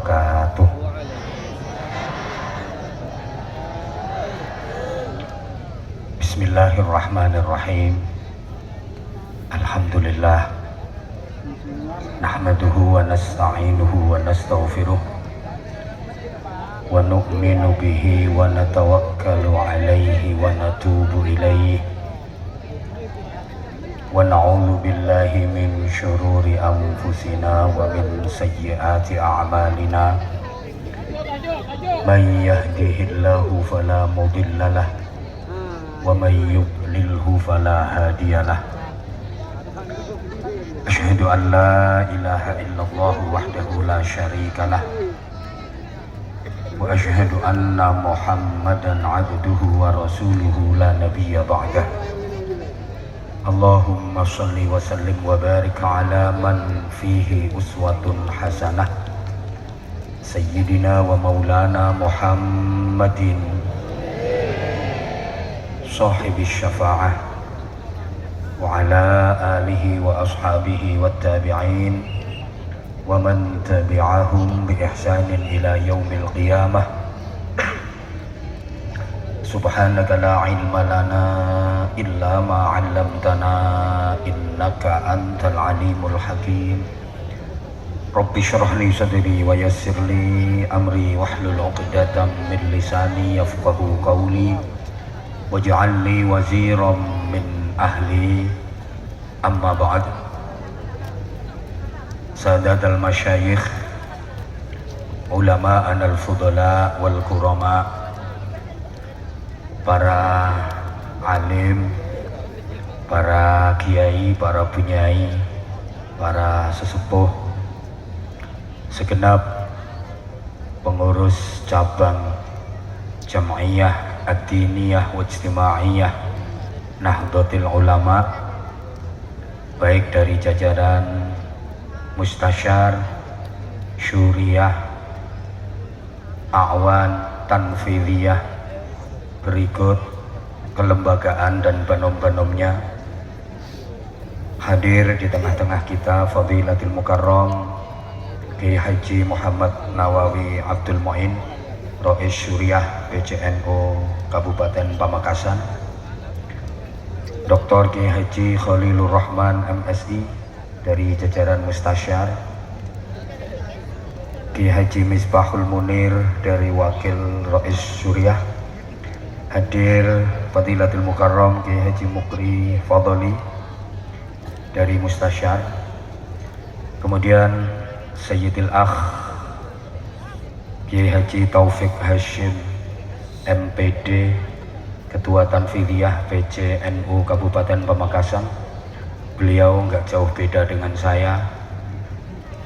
wabarakatuh. Bismillahirrahmanirrahim. Alhamdulillah. Nahmaduhu wa nasta'inuhu wa nastaghfiruh wa nu'minu bihi wa natawakkalu alaihi wa natubu ilaihi wa na'udzu billahi min syururi anfusina wa min sayyiati a'malina. Man yahdihillahu fala mudhillalah wa man yudlilhu fala hadiyalah. Asyhadu an la ilaha illallah wahdahu la syarikalah wa asyhadu anna Muhammadan abduhu wa rasuluhu la nabiyya ba'dah. Allahumma salli wa sallim wa barik ala man fihi uswatun hasanah Sayyidina wa maulana Muhammadin sahibis syafa'ah wa ala alihi wa ashabihi wa tabi'in wa man tabi'ahum bi ihsanin ila yaumil qiyamah. Subhanaka la ilma lana illa ma 'allamtana innaka antal alimul hakim. Rabbi shrah li sadri wa yassir li amri wahlul 'uqdatam min lisani yafqahu qawli waj'al li waziran min ahli. Amma ba'd. Sadatul masyayikh, ulama'an al-fudala wal kurama, para alim, para kiai, para bunyai, para sesepuh, segenap pengurus cabang Jam'iyah Ad-Diniyah wa Ijtimaiyah Nahdlatul Ulama, baik dari jajaran Mustasyar, Syuriyah, A'wan, Tanfidiyah, berikut kelembagaan dan banom-banomnya. Hadir di tengah-tengah kita Fadilatul Mukarram Kiai Haji Muhammad Nawawi Abdul Mu'in, Rais Syuriah PCNU Kabupaten Pamekasan, Dr. Kiai Haji Khalilur Rahman MSI dari jajaran Mustasyar, Kiai Haji Misbahul Munir dari Wakil Rais Syuriah. Hadir Fadilatul Mukarram Kiai Haji Mukri Fadli dari Mustasyar. Kemudian Sayyidil Akh Kiai Haji Taufik Hashim MPD, Ketua Tanfidiyah PCNU Kabupaten Pamekasan. Beliau nggak jauh beda dengan saya,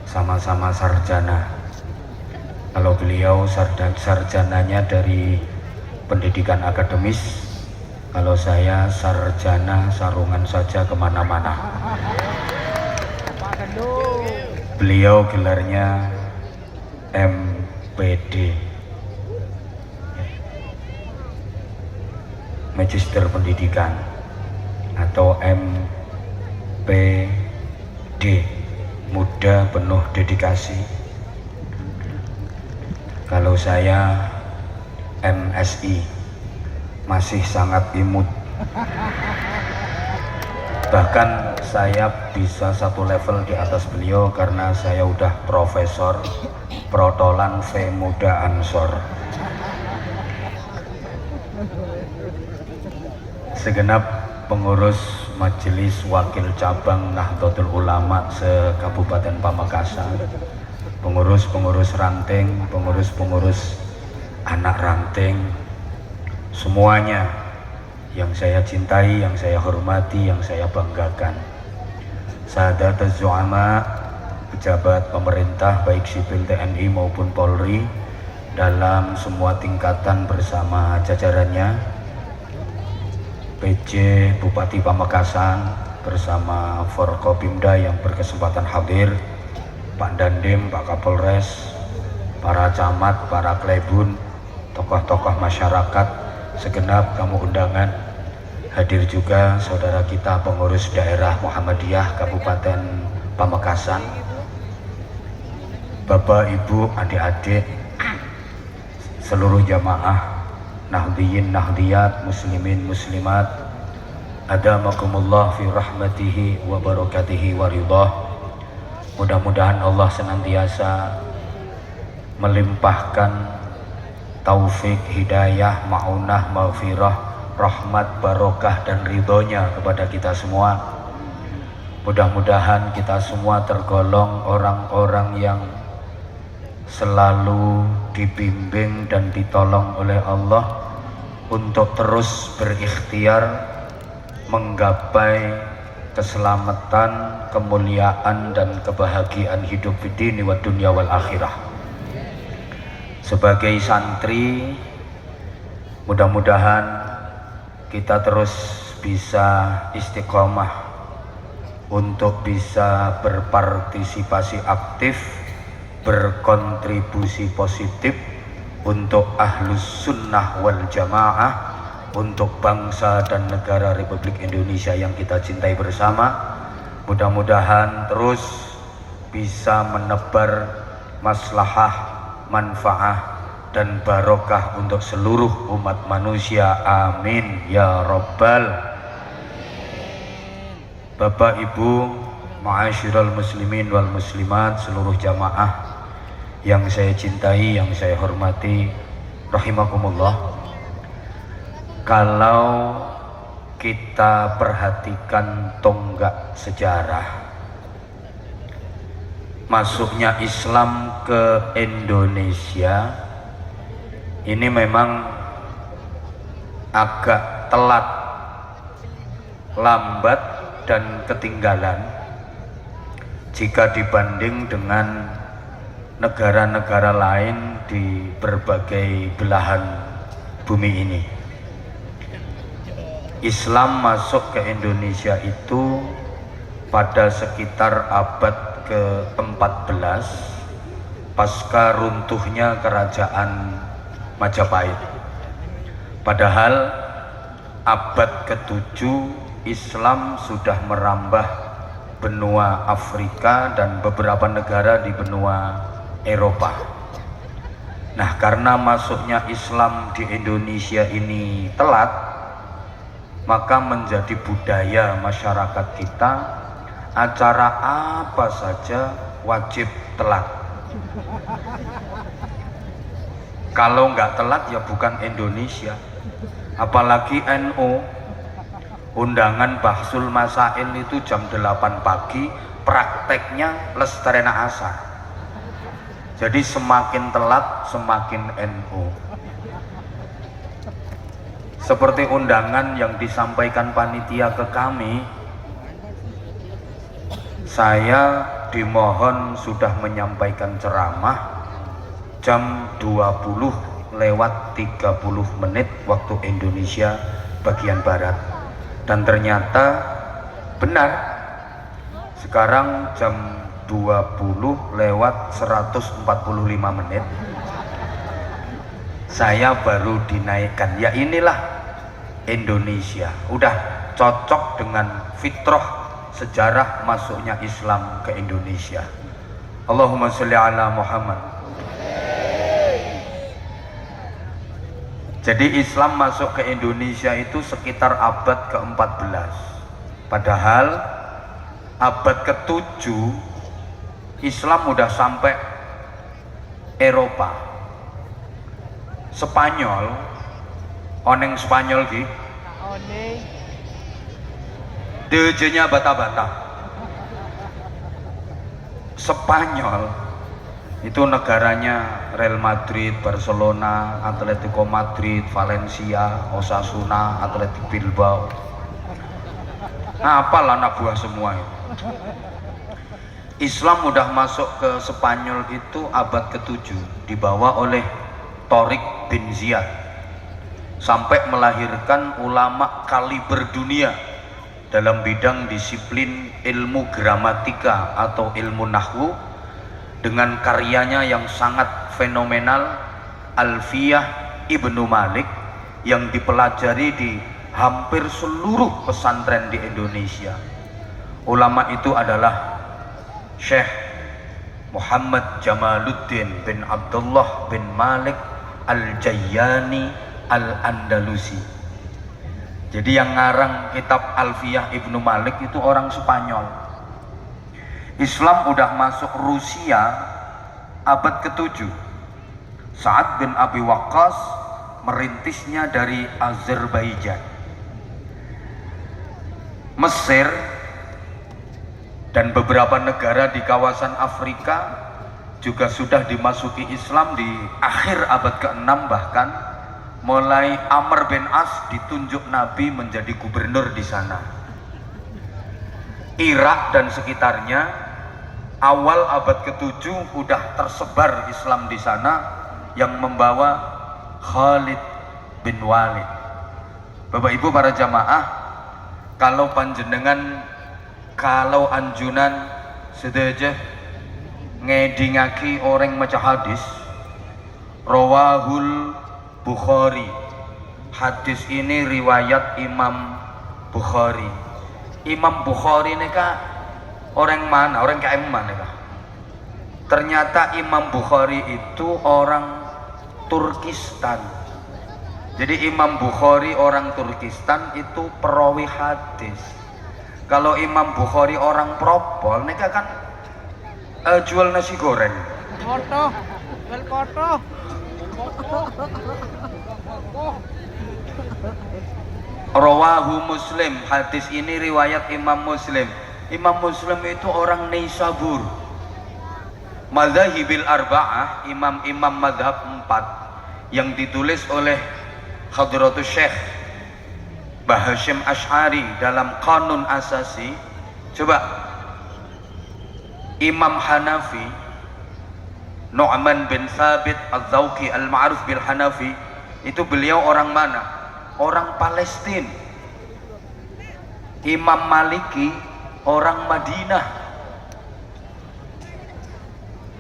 sama-sama sarjana. Kalau beliau sarjananya dari pendidikan akademis, kalau saya sarjana sarungan saja kemana-mana. Beliau gelarnya MPD, Magister Pendidikan, atau MPD, Muda Penuh Dedikasi. Kalau saya MSI, masih sangat imut. Bahkan saya bisa satu level di atas beliau karena saya udah profesor protolan Muda Ansor. Segenap pengurus Majelis Wakil Cabang Nahdlatul Ulama se-Kabupaten Pamekasan, pengurus-pengurus ranting, pengurus-pengurus anak ranting, semuanya yang saya cintai, yang saya hormati, yang saya banggakan. Sahadat Zu'ama, pejabat pemerintah baik sipil TNI maupun Polri dalam semua tingkatan bersama jajarannya, PJ Bupati Pamekasan bersama Forkopimda yang berkesempatan hadir, Pak Dandim, Pak Kapolres, para camat, para klebun, tokoh-tokoh masyarakat, segenap tamu undangan. Hadir juga saudara kita pengurus daerah Muhammadiyah Kabupaten Pamekasan. Bapak, Ibu, adik-adik, seluruh jamaah, nahdiyin, nahdiyat, muslimin, muslimat, adamakumullah fi rahmatihi wa barakatihi wa ridhah. Mudah-mudahan Allah senantiasa melimpahkan taufik, hidayah, ma'unah, maghfirah, rahmat, barokah dan ridhonya kepada kita semua. Mudah-mudahan kita semua tergolong orang-orang yang selalu dibimbing dan ditolong oleh Allah untuk terus berikhtiar menggapai keselamatan, kemuliaan dan kebahagiaan hidup di dini wa dunya wal akhirah. Sebagai santri, mudah-mudahan kita terus bisa istiqomah untuk bisa berpartisipasi aktif, berkontribusi positif untuk ahlus sunnah wal jamaah, untuk bangsa dan negara Republik Indonesia yang kita cintai bersama. Mudah-mudahan terus bisa menebar maslahah, manfaah dan barokah untuk seluruh umat manusia. Amin ya rabbal. Bapak, Ibu, ma'asyiral muslimin wal muslimat, seluruh jamaah yang saya cintai, yang saya hormati, rahimakumullah. Kalau kita perhatikan tonggak sejarah masuknya Islam ke Indonesia, ini memang agak telat, lambat dan ketinggalan jika dibanding dengan negara-negara lain di berbagai belahan bumi ini. Islam masuk ke Indonesia itu pada sekitar abad ke-14 pasca runtuhnya kerajaan Majapahit. Padahal abad ke-7 Islam sudah merambah benua Afrika dan beberapa negara di benua Eropa. Nah, karena masuknya Islam di Indonesia ini telat, maka menjadi budaya masyarakat kita, acara apa saja wajib telat. Kalau nggak telat ya bukan Indonesia, apalagi NU. Undangan Bahsul Masail itu jam 8 pagi, prakteknya Lesterena Asar. Jadi semakin telat semakin NU. Seperti undangan yang disampaikan panitia ke kami, saya dimohon sudah menyampaikan ceramah jam 20:30 waktu Indonesia bagian Barat. Dan ternyata benar, sekarang jam 20:145 saya baru dinaikkan. Ya inilah Indonesia, udah cocok dengan fitrah sejarah masuknya Islam ke Indonesia. Allahumma sholli ala Muhammad. Jadi Islam masuk ke Indonesia itu sekitar abad ke-14. Padahal abad ke-7 Islam udah sampai Eropa. Spanyol, oneng Spanyol ki. DJ-nya bata-bata. Spanyol itu negaranya Real Madrid, Barcelona, Atletico Madrid, Valencia, Osasuna, Athletic Bilbao. Nah, apalah anak buah semua itu. Islam udah masuk ke Spanyol itu abad ke-7, dibawa oleh Tariq bin Ziyad, sampai melahirkan ulama kaliber dunia dalam bidang disiplin ilmu gramatika atau ilmu nahwu, dengan karyanya yang sangat fenomenal, Alfiyah Ibnu Malik, yang dipelajari di hampir seluruh pesantren di Indonesia. Ulama itu adalah Syekh Muhammad Jamaluddin bin Abdullah bin Malik Al-Jayyani Al-Andalusi. Jadi yang ngarang kitab Alfiyah Ibnu Malik itu orang Spanyol. Islam udah masuk Rusia abad ke-7. Sa'ad bin Abi Waqqas merintisnya dari Azerbaijan. Mesir dan beberapa negara di kawasan Afrika juga sudah dimasuki Islam di akhir abad ke-6, bahkan mulai Amr bin As ditunjuk Nabi menjadi gubernur di sana. Irak dan sekitarnya awal abad ke-7 udah tersebar Islam di sana yang membawa Khalid bin Walid. Bapak Ibu para jamaah, kalau panjenengan kalau anjunan sedaya ngedingaki orang maca hadis rawahul Bukhari, hadis ini riwayat Imam Bukhari. Imam Bukhari ini kah orang mana? Orang kayak mana kah? Ternyata Imam Bukhari itu orang Turkistan. Jadi Imam Bukhari orang Turkistan itu perawi hadis. Kalau Imam Bukhari orang Propol, mereka kan jual nasi goreng. Koto, jual koto. Rawahu Muslim, hadis ini riwayat Imam Muslim. Imam Muslim itu orang Nisabur. Madzahibil arba'ah, imam-imam madhab 4 yang ditulis oleh Hadratus Syekh Mbah Hasyim Asy'ari dalam Qanun Asasi. Coba Imam Hanafi Nu'man bin Thabit Al-Dzauqi Al-Ma'ruf bil Hanafi, itu beliau orang mana? Orang Palestina. Imam Maliki orang Madinah.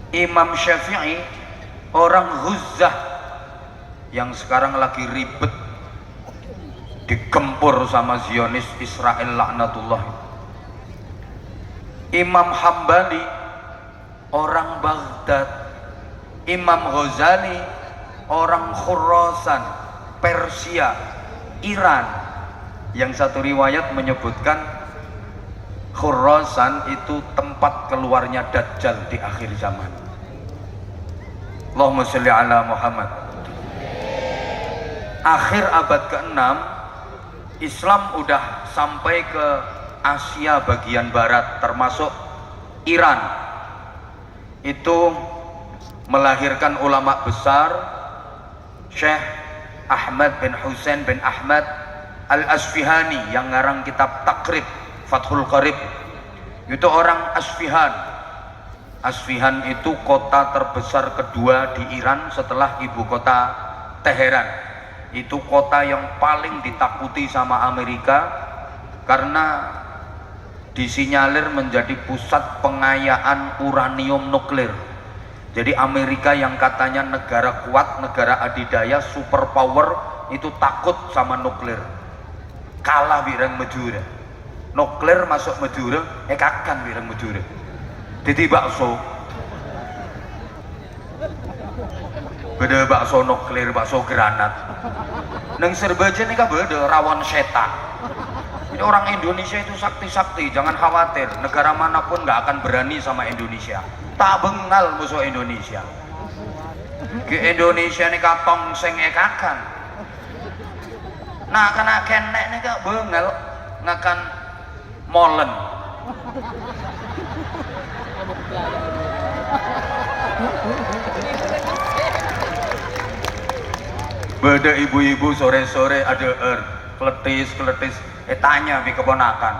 Imam Syafi'i orang Ghuzzah yang sekarang lagi ribet digempur sama Zionis Israel laknatullah. Imam Hambali orang Baghdad. Imam Ghazali orang Khurasan, Persia, Iran. Yang satu riwayat menyebutkan Khurasan itu tempat keluarnya Dajjal di akhir zaman. Allahumma sholli ala Muhammad. Akhir abad ke-6 Islam udah sampai ke Asia bagian barat termasuk Iran. Itu melahirkan ulama besar Syekh Ahmad bin Husain bin Ahmad Al-Asfihani yang ngarang kitab Taqrib Fathul Qarib. Itu orang Asfihan. Asfihan itu kota terbesar kedua di Iran setelah ibu kota Teheran. Itu kota yang paling ditakuti sama Amerika karena disinyalir menjadi pusat pengayaan uranium nuklir. Jadi Amerika yang katanya negara kuat, negara adidaya, superpower, itu takut sama nuklir. Kalah birang Madura. Nuklir masuk Madura, kakan birang Madura. Jadi bakso. Beda bakso nuklir, bakso granat. Neng Serbaja ini kan beda rawan setan. Ini orang Indonesia itu sakti-sakti, jangan khawatir. Negara manapun nggak akan berani sama Indonesia. Tak bengal musuh Indonesia. Ke Indonesia ini katong sing ekakan. Nah karena kenek ini kak bengal ngakan molen. Beda ibu-ibu sore-sore ada kletis, tanya bi keponakan,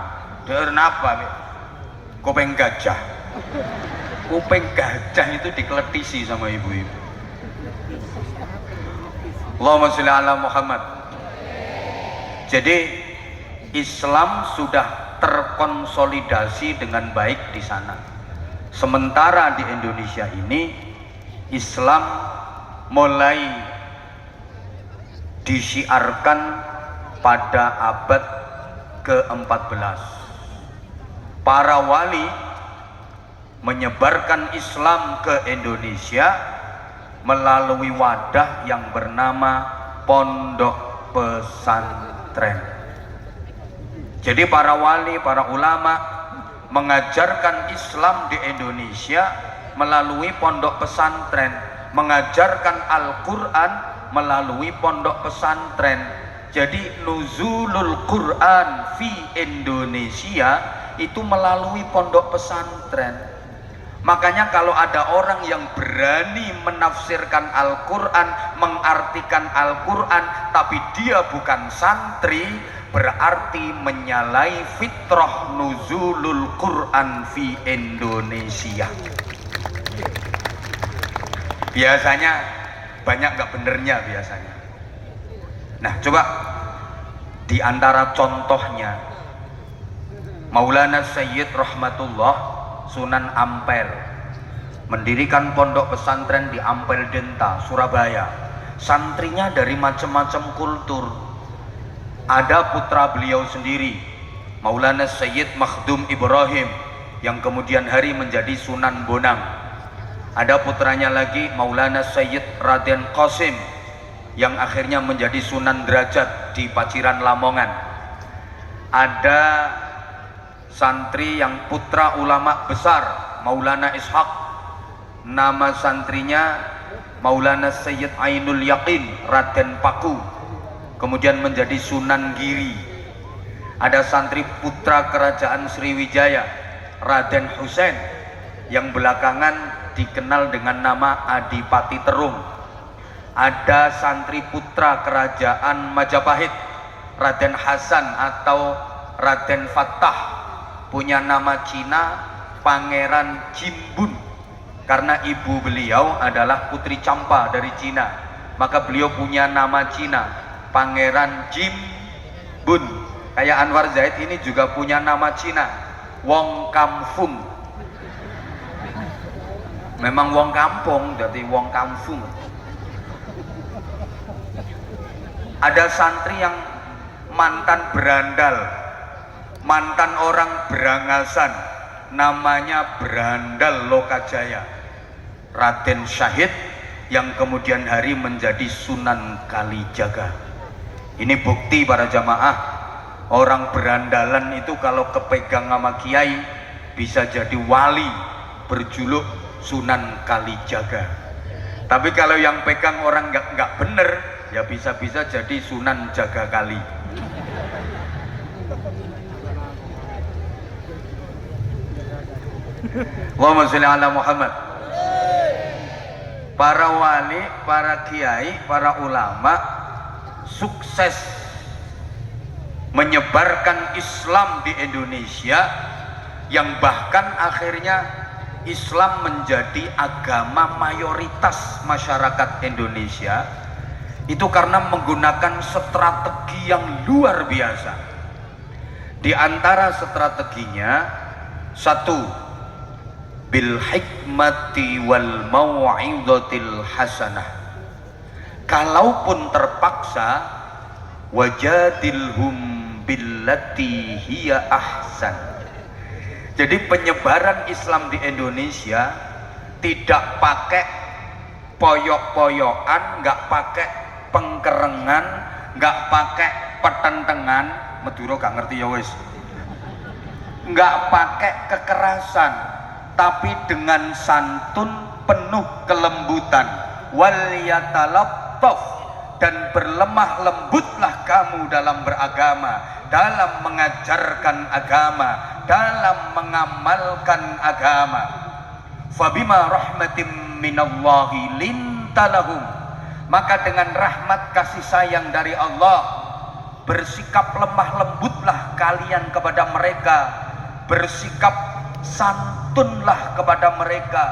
der napa bi? Kuping gajah. Kuping gajah itu dikletisi sama ibu-ibu. Allahumma sholli ala Muhammad. Jadi Islam sudah terkonsolidasi dengan baik di sana. Sementara di Indonesia ini Islam mulai disiarkan pada abad ke-14. Para wali menyebarkan Islam ke Indonesia melalui wadah yang bernama pondok pesantren. Jadi para wali, para ulama mengajarkan Islam di Indonesia melalui pondok pesantren, mengajarkan Al-Quran melalui pondok pesantren. Jadi nuzulul Quran fi Indonesia itu melalui pondok pesantren. Makanya kalau ada orang yang berani menafsirkan Al-Quran, mengartikan Al-Quran, tapi dia bukan santri, berarti menyalahi fitrah nuzulul Quran fi Indonesia. Biasanya banyak gak benernya biasanya. Nah coba di antara contohnya Maulana Sayyid Rahmatullah Sunan Ampel mendirikan pondok pesantren di Ampel Denta, Surabaya. Santrinya dari macam-macam kultur. Ada putra beliau sendiri, Maulana Sayyid Makhdum Ibrahim, yang kemudian hari menjadi Sunan Bonang. Ada putranya lagi, Maulana Sayyid Raden Qasim, yang akhirnya menjadi Sunan Derajat di Paciran Lamongan. Ada santri yang putra ulama besar, Maulana Ishaq, nama santrinya Maulana Sayyid Ainul Yaqin Raden Paku, kemudian menjadi Sunan Giri. Ada santri putra kerajaan Sriwijaya, Raden Husain, yang belakangan dikenal dengan nama Adipati Terung. Ada santri putra kerajaan Majapahit, Raden Hasan atau Raden Fattah, punya nama Cina Pangeran Jimbun, karena ibu beliau adalah putri Campa dari Cina, maka beliau punya nama Cina Pangeran Jimbun. Kayak Anwar Zaid ini juga punya nama Cina, Wong Kamfung. Memang wong kampung, jadi wong kamfung. Ada santri yang mantan berandal, mantan orang berangasan, namanya Berandal Lokajaya, Raden Syahid, yang kemudian hari menjadi Sunan Kalijaga. Ini bukti para jamaah, orang berandalan itu kalau kepegang sama kiai bisa jadi wali berjuluk Sunan Kalijaga. Tapi kalau yang pegang orang nggak bener, ya bisa-bisa jadi Sunan Jaga Kali. Allahumma sholli ala Muhammad. Para wali, para kiai, para ulama sukses menyebarkan Islam di Indonesia, yang bahkan akhirnya Islam menjadi agama mayoritas masyarakat Indonesia, itu karena menggunakan strategi yang luar biasa. Di antara strateginya, satu, bil hikmati wal mau'izatil hasanah. Kalaupun terpaksa, wajadilhum billati hiya ahsan. Jadi penyebaran Islam di Indonesia tidak pakai poyok-poyokan, nggak pakai pengkerengan, nggak pakai petentengan, Madura gak ngerti ya wis, nggak pakai kekerasan, tapi dengan santun, penuh kelembutan. Wal yatalattaf, dan berlemah lembutlah kamu dalam beragama, dalam mengajarkan agama, dalam mengamalkan agama. Fabima rahmatim minallahi lintalahum, maka dengan rahmat kasih sayang dari Allah, bersikap lemah lembutlah kalian kepada mereka, bersikap santunlah kepada mereka.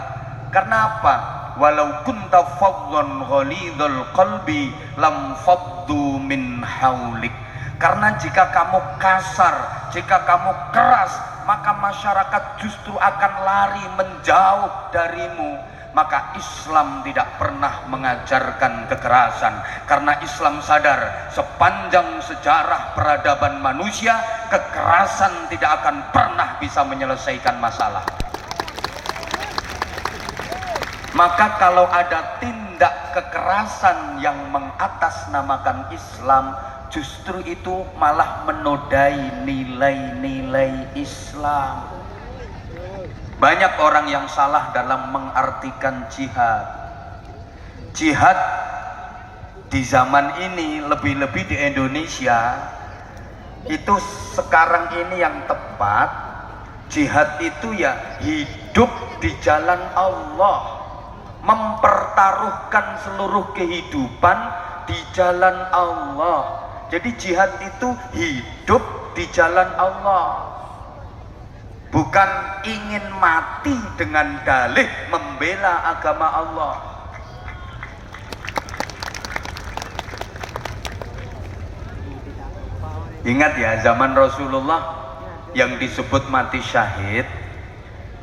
Karena apa? Walau kunta faddan ghalidhal qalbi lam faddu min haulik. Karena jika kamu kasar, jika kamu keras, maka masyarakat justru akan lari menjauh darimu. Maka Islam tidak pernah mengajarkan kekerasan, karena Islam sadar sepanjang sejarah peradaban manusia, kekerasan tidak akan pernah bisa menyelesaikan masalah. Maka kalau ada tindak kekerasan yang mengatasnamakan Islam, justru itu malah menodai nilai-nilai Islam. Banyak orang yang salah dalam mengartikan jihad. Jihad di zaman ini, lebih-lebih di Indonesia, itu sekarang ini yang tepat, jihad itu ya hidup di jalan Allah, mempertaruhkan seluruh kehidupan di jalan Allah. Jadi jihad itu hidup di jalan Allah, bukan ingin mati dengan dalih membela agama Allah. Ingat ya, zaman Rasulullah yang disebut mati syahid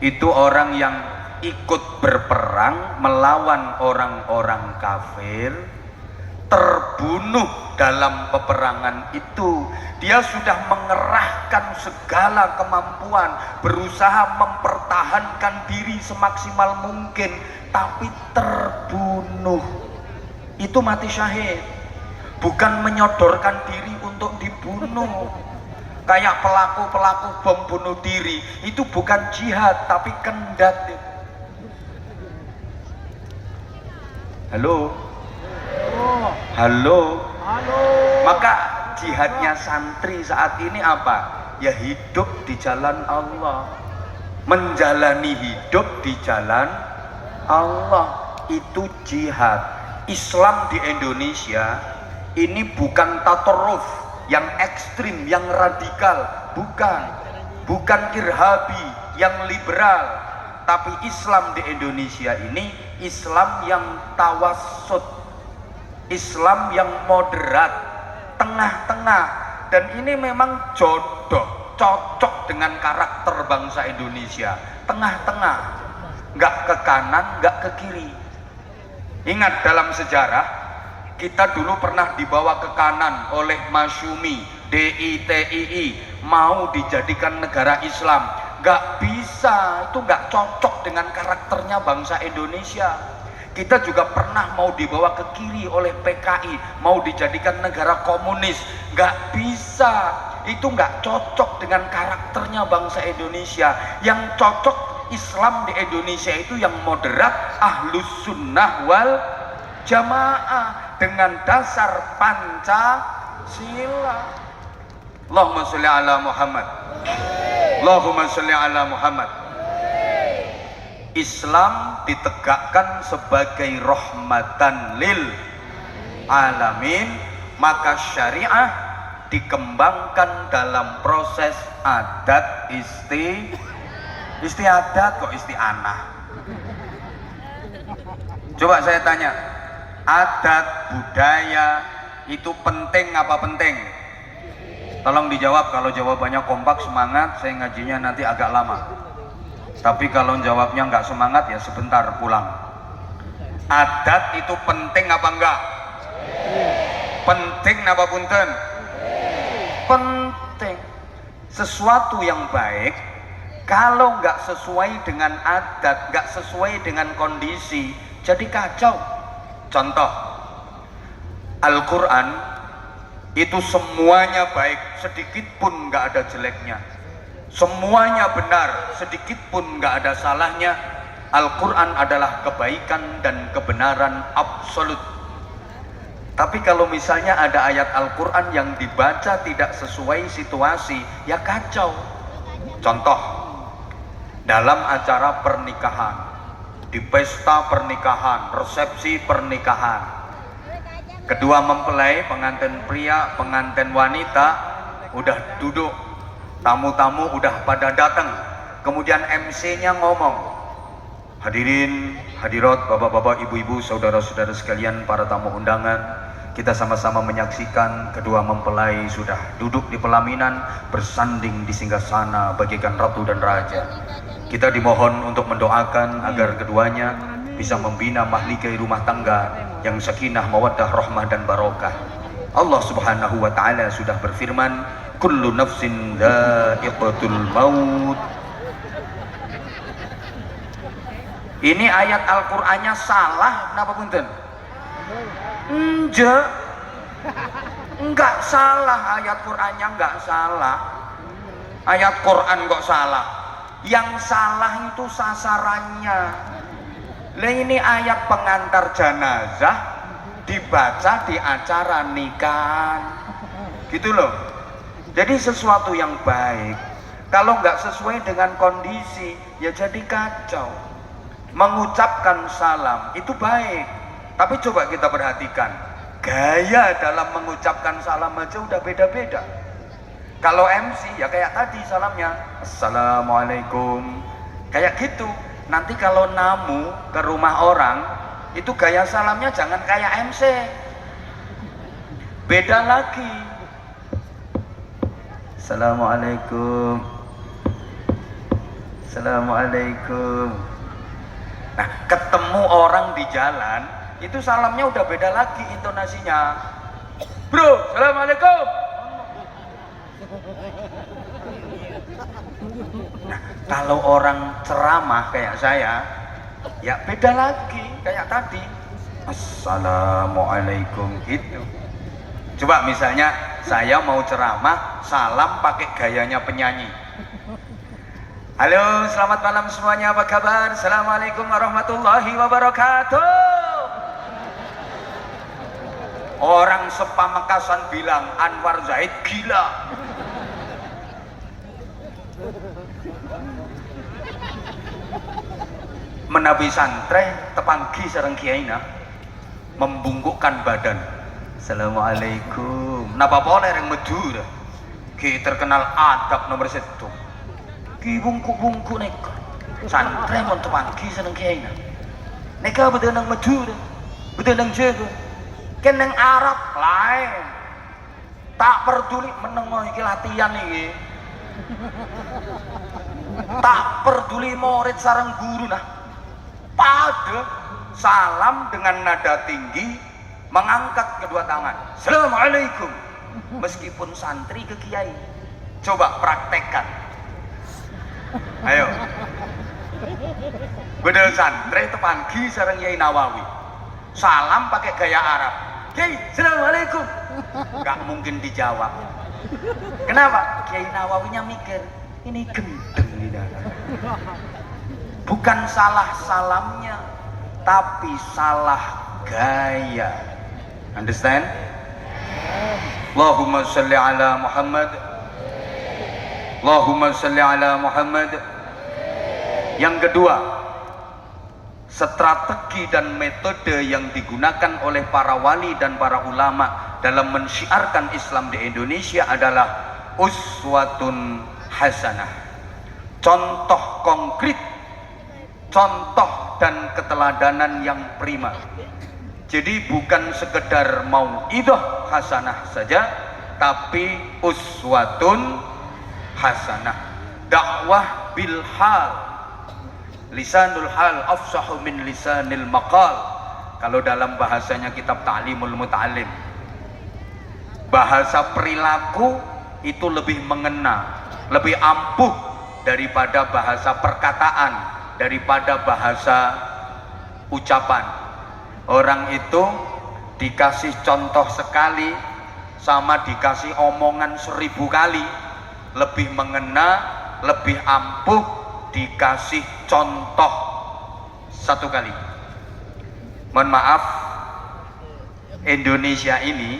itu orang yang ikut berperang melawan orang-orang kafir, terbunuh dalam peperangan itu. Dia sudah mengerahkan segala kemampuan, berusaha mempertahankan diri semaksimal mungkin, tapi terbunuh. Itu mati syahid, bukan menyodorkan diri untuk dibunuh. Kayak pelaku-pelaku bom bunuh diri, itu bukan jihad tapi kendat. Halo? Halo? Halo. Maka jihadnya santri saat ini apa? Ya hidup di jalan Allah, menjalani hidup di jalan Allah, itu jihad. Islam di Indonesia ini bukan tatoruf yang ekstrim, yang radikal, bukan irhabi yang liberal, tapi Islam di Indonesia ini Islam yang tawassut, Islam yang moderat, tengah-tengah. Dan ini memang jodoh, cocok dengan karakter bangsa Indonesia, tengah-tengah, nggak ke kanan, nggak ke kiri. Ingat dalam sejarah, kita dulu pernah dibawa ke kanan oleh Masyumi, DITII, mau dijadikan negara Islam. Nggak bisa, itu nggak cocok dengan karakternya bangsa Indonesia. Kita juga pernah mau dibawa ke kiri oleh PKI, mau dijadikan negara komunis. Nggak bisa, itu nggak cocok dengan karakternya bangsa Indonesia. Yang cocok Islam di Indonesia itu yang moderat, ahlus sunnah wal jamaah, dengan dasar Pancasila. Allahumma sholli ala Muhammad. Allahumma sholli ala Muhammad. Islam ditegakkan sebagai rahmatan lil alamin, maka syariah dikembangkan dalam proses adat istiadat, kok isti'anah. Coba saya tanya, adat budaya itu penting apa penting? Tolong dijawab. Kalau jawabannya kompak, semangat, saya ngajinya nanti agak lama. Tapi kalau jawabnya nggak semangat, ya sebentar pulang. Adat itu penting apa enggak? Penting apa punten? Penting. Sesuatu yang baik, kalau nggak sesuai dengan adat, nggak sesuai dengan kondisi, jadi kacau. Contoh, Al-Quran itu semuanya baik, sedikit pun nggak ada jeleknya. Semuanya benar, sedikit pun nggak ada salahnya. Al-Quran adalah kebaikan dan kebenaran absolut. Tapi kalau misalnya ada ayat Al-Quran yang dibaca tidak sesuai situasi, ya kacau. Contoh, dalam acara pernikahan, di pesta pernikahan, resepsi pernikahan, kedua mempelai, pengantin pria, pengantin wanita udah duduk, tamu-tamu udah pada datang, kemudian MC-nya ngomong, hadirin, hadirat, bapak-bapak, ibu-ibu, saudara-saudara sekalian, para tamu undangan, kita sama-sama menyaksikan kedua mempelai sudah duduk di pelaminan, bersanding di singgasana bagaikan ratu dan raja. Kita dimohon untuk mendoakan agar keduanya bisa membina mahligai rumah tangga yang sakinah, mawaddah, rahmah dan barokah. Allah Subhanahu wa taala sudah berfirman, kullu nafsin dha'iqatul maut. Ini ayat Al-Qur'annya salah napa punten? Enggak salah, ayat Qur'annya enggak salah. Ayat Qur'an kok salah? Yang salah itu sasarannya. Lah ini ayat pengantar jenazah dibaca di acara nikahan. Gitu loh. Jadi sesuatu yang baik. Kalau nggak sesuai dengan kondisi, ya jadi kacau. Mengucapkan salam itu baik, tapi coba kita perhatikan, gaya dalam mengucapkan salam aja udah beda-beda. Kalau MC ya kayak tadi salamnya, Assalamualaikum, kayak gitu. Nanti kalau namu ke rumah orang, itu gaya salamnya jangan kayak MC, beda lagi. Assalamualaikum, Assalamualaikum. Nah, ketemu orang di jalan, itu salamnya udah beda lagi intonasinya. Bro, Assalamualaikum. Nah, kalau orang ceramah kayak saya, ya beda lagi kayak tadi. Assalamualaikum gitu. Coba misalnya saya mau ceramah, salam pakai gayanya penyanyi. Halo, selamat malam semuanya, apa kabar? Assalamualaikum warahmatullahi wabarakatuh. Orang sepamekasan bilang Anwar Zaid gila. Menabi santre tepanggi sareng kiaina membungkukkan badan. Assalamualaikum. Napa boleh yang medur? Ki terkenal adab nomor 1. Ki bungkuk-bungkuk nek santre mon tepanggi sareng kiaina. Neka betul nang medur, betul nang jago. Ken nang Arab lain. Tak peduli menengo iki latihan iki. Tak peduli murid sareng guru nah. Pada salam dengan nada tinggi, mengangkat kedua tangan. Assalamualaikum. Meskipun santri ke kiai. Coba praktekkan. Ayo. Bedel santri tepanggi sareng Yai Nawawi. Salam pakai gaya Arab. Kiai, Assalamualaikum. Gak mungkin dijawab. Kenapa? Kiai Nawawinya mikir, ini gendeng di dalam. Bukan salah salamnya, tapi salah gaya. Understand? Allahumma salli ala Muhammad. Allahumma salli ala Muhammad. Yang kedua, strategi dan metode yang digunakan oleh para wali dan para ulama dalam mensyiarkan Islam di Indonesia adalah uswatun hasanah. Contoh konkret, contoh dan keteladanan yang prima. Jadi bukan sekedar mau'idhah hasanah saja, tapi uswatun hasanah. Dakwah bil hal. Lisanul hal afsahu min lisanil maqal. Kalau dalam bahasanya kitab Ta'limul Muta'allim, bahasa perilaku itu lebih mengena, lebih ampuh daripada bahasa perkataan, daripada bahasa ucapan. Orang itu dikasih contoh sekali sama dikasih omongan 1000 kali, lebih mengena, lebih ampuh dikasih contoh 1 kali. Mohon maaf, Indonesia ini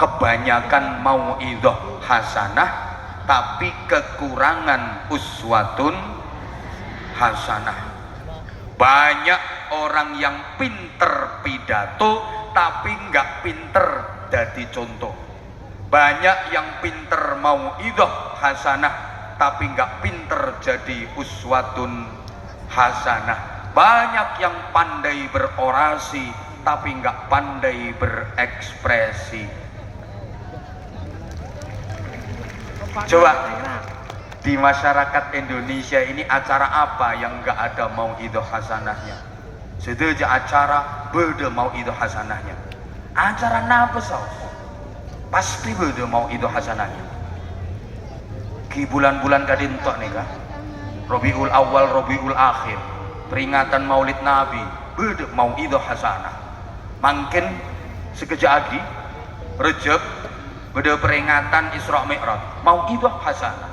kebanyakan mau'idhah hasanah tapi kekurangan uswatun hasanah. Banyak orang yang pinter pidato tapi nggak pinter jadi contoh. Banyak yang pinter mau'idhah hasanah tapi nggak pinter jadi uswatun hasanah. Banyak yang pandai berorasi tapi nggak pandai berekspresi. Coba di masyarakat Indonesia ini acara apa yang nggak ada mau'idhah hasanahnya? Sudah aja acara beda mau'idhah hasanahnya. Acara napa saus? Pasti beda mau'idhah hasanahnya. Ki bulan-bulan kadintok nih kah? Rabiul Awal, Rabiul Akhir. peringatan Maulid Nabi, bede mauidhah hasanah. Mungkin sekejap lagi Rejab bede peringatan Isra Mi'raj, mauidhah hasanah.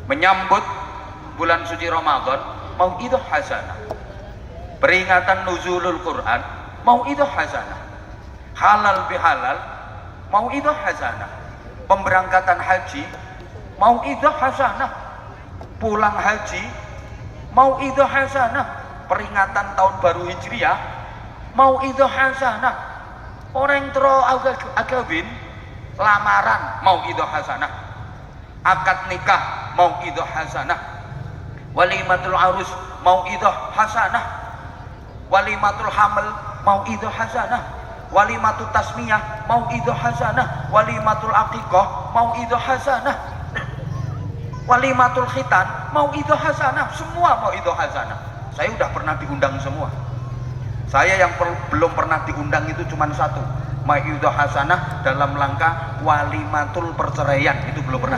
Menyambut bulan suci Ramadan, mauidhah hasanah. Peringatan nuzulul Quran, mauidhah hasanah. Halal bihalal, mauidhah hasanah. Pemberangkatan haji, mauidhah hasanah. Pulang haji, mauidhah hasanah. Peringatan tahun baru Hijriah, mauidhah hasanah. Orang tero agawin lamaran, mauidhah hasanah. Akad nikah, mauidhah hasanah. Walimatul arus, mauidhah hasanah. Walimatul hamil, mauidhah hasanah. Walimatul tasmiyah, mauidhah hasanah. Walimatul aqiqah, mauidhah hasanah. Walimatul khitan, mauidhah hasanah. Semua mauidhah hasanah. Saya udah pernah diundang semua. Saya yang belum pernah diundang itu cuma satu, mauidhah hasanah dalam langkah walimatul perceraian, itu belum pernah.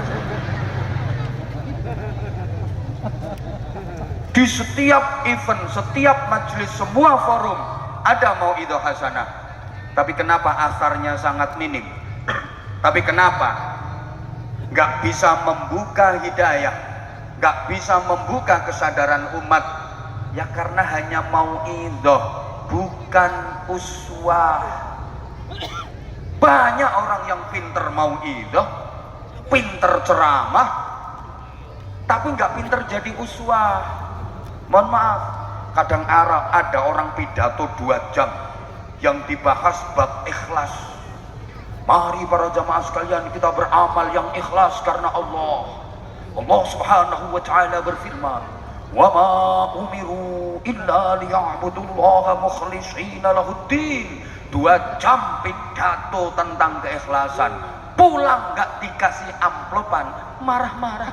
Di setiap event, setiap majelis, semua forum ada mauidhah hasanah. Tapi kenapa asarnya sangat minim? Tapi kenapa nggak bisa membuka hidayah, nggak bisa membuka kesadaran umat? Ya karena hanya mauidhah, bukan uswah. Banyak orang yang pinter mauidhah, pinter ceramah, tapi nggak pinter jadi uswah. Mohon maaf, kadang ada orang pidato 2 jam yang dibahas bab ikhlas. Mari para jamaah sekalian, kita beramal yang ikhlas karena Allah. Allah Subhanahu wa taala berfirman, "Wa ma umiru illa liya'budullaha mukhlishina lahuddin." 2 jam pidato tentang keikhlasan. Pulang nggak dikasih amplopan, marah-marah.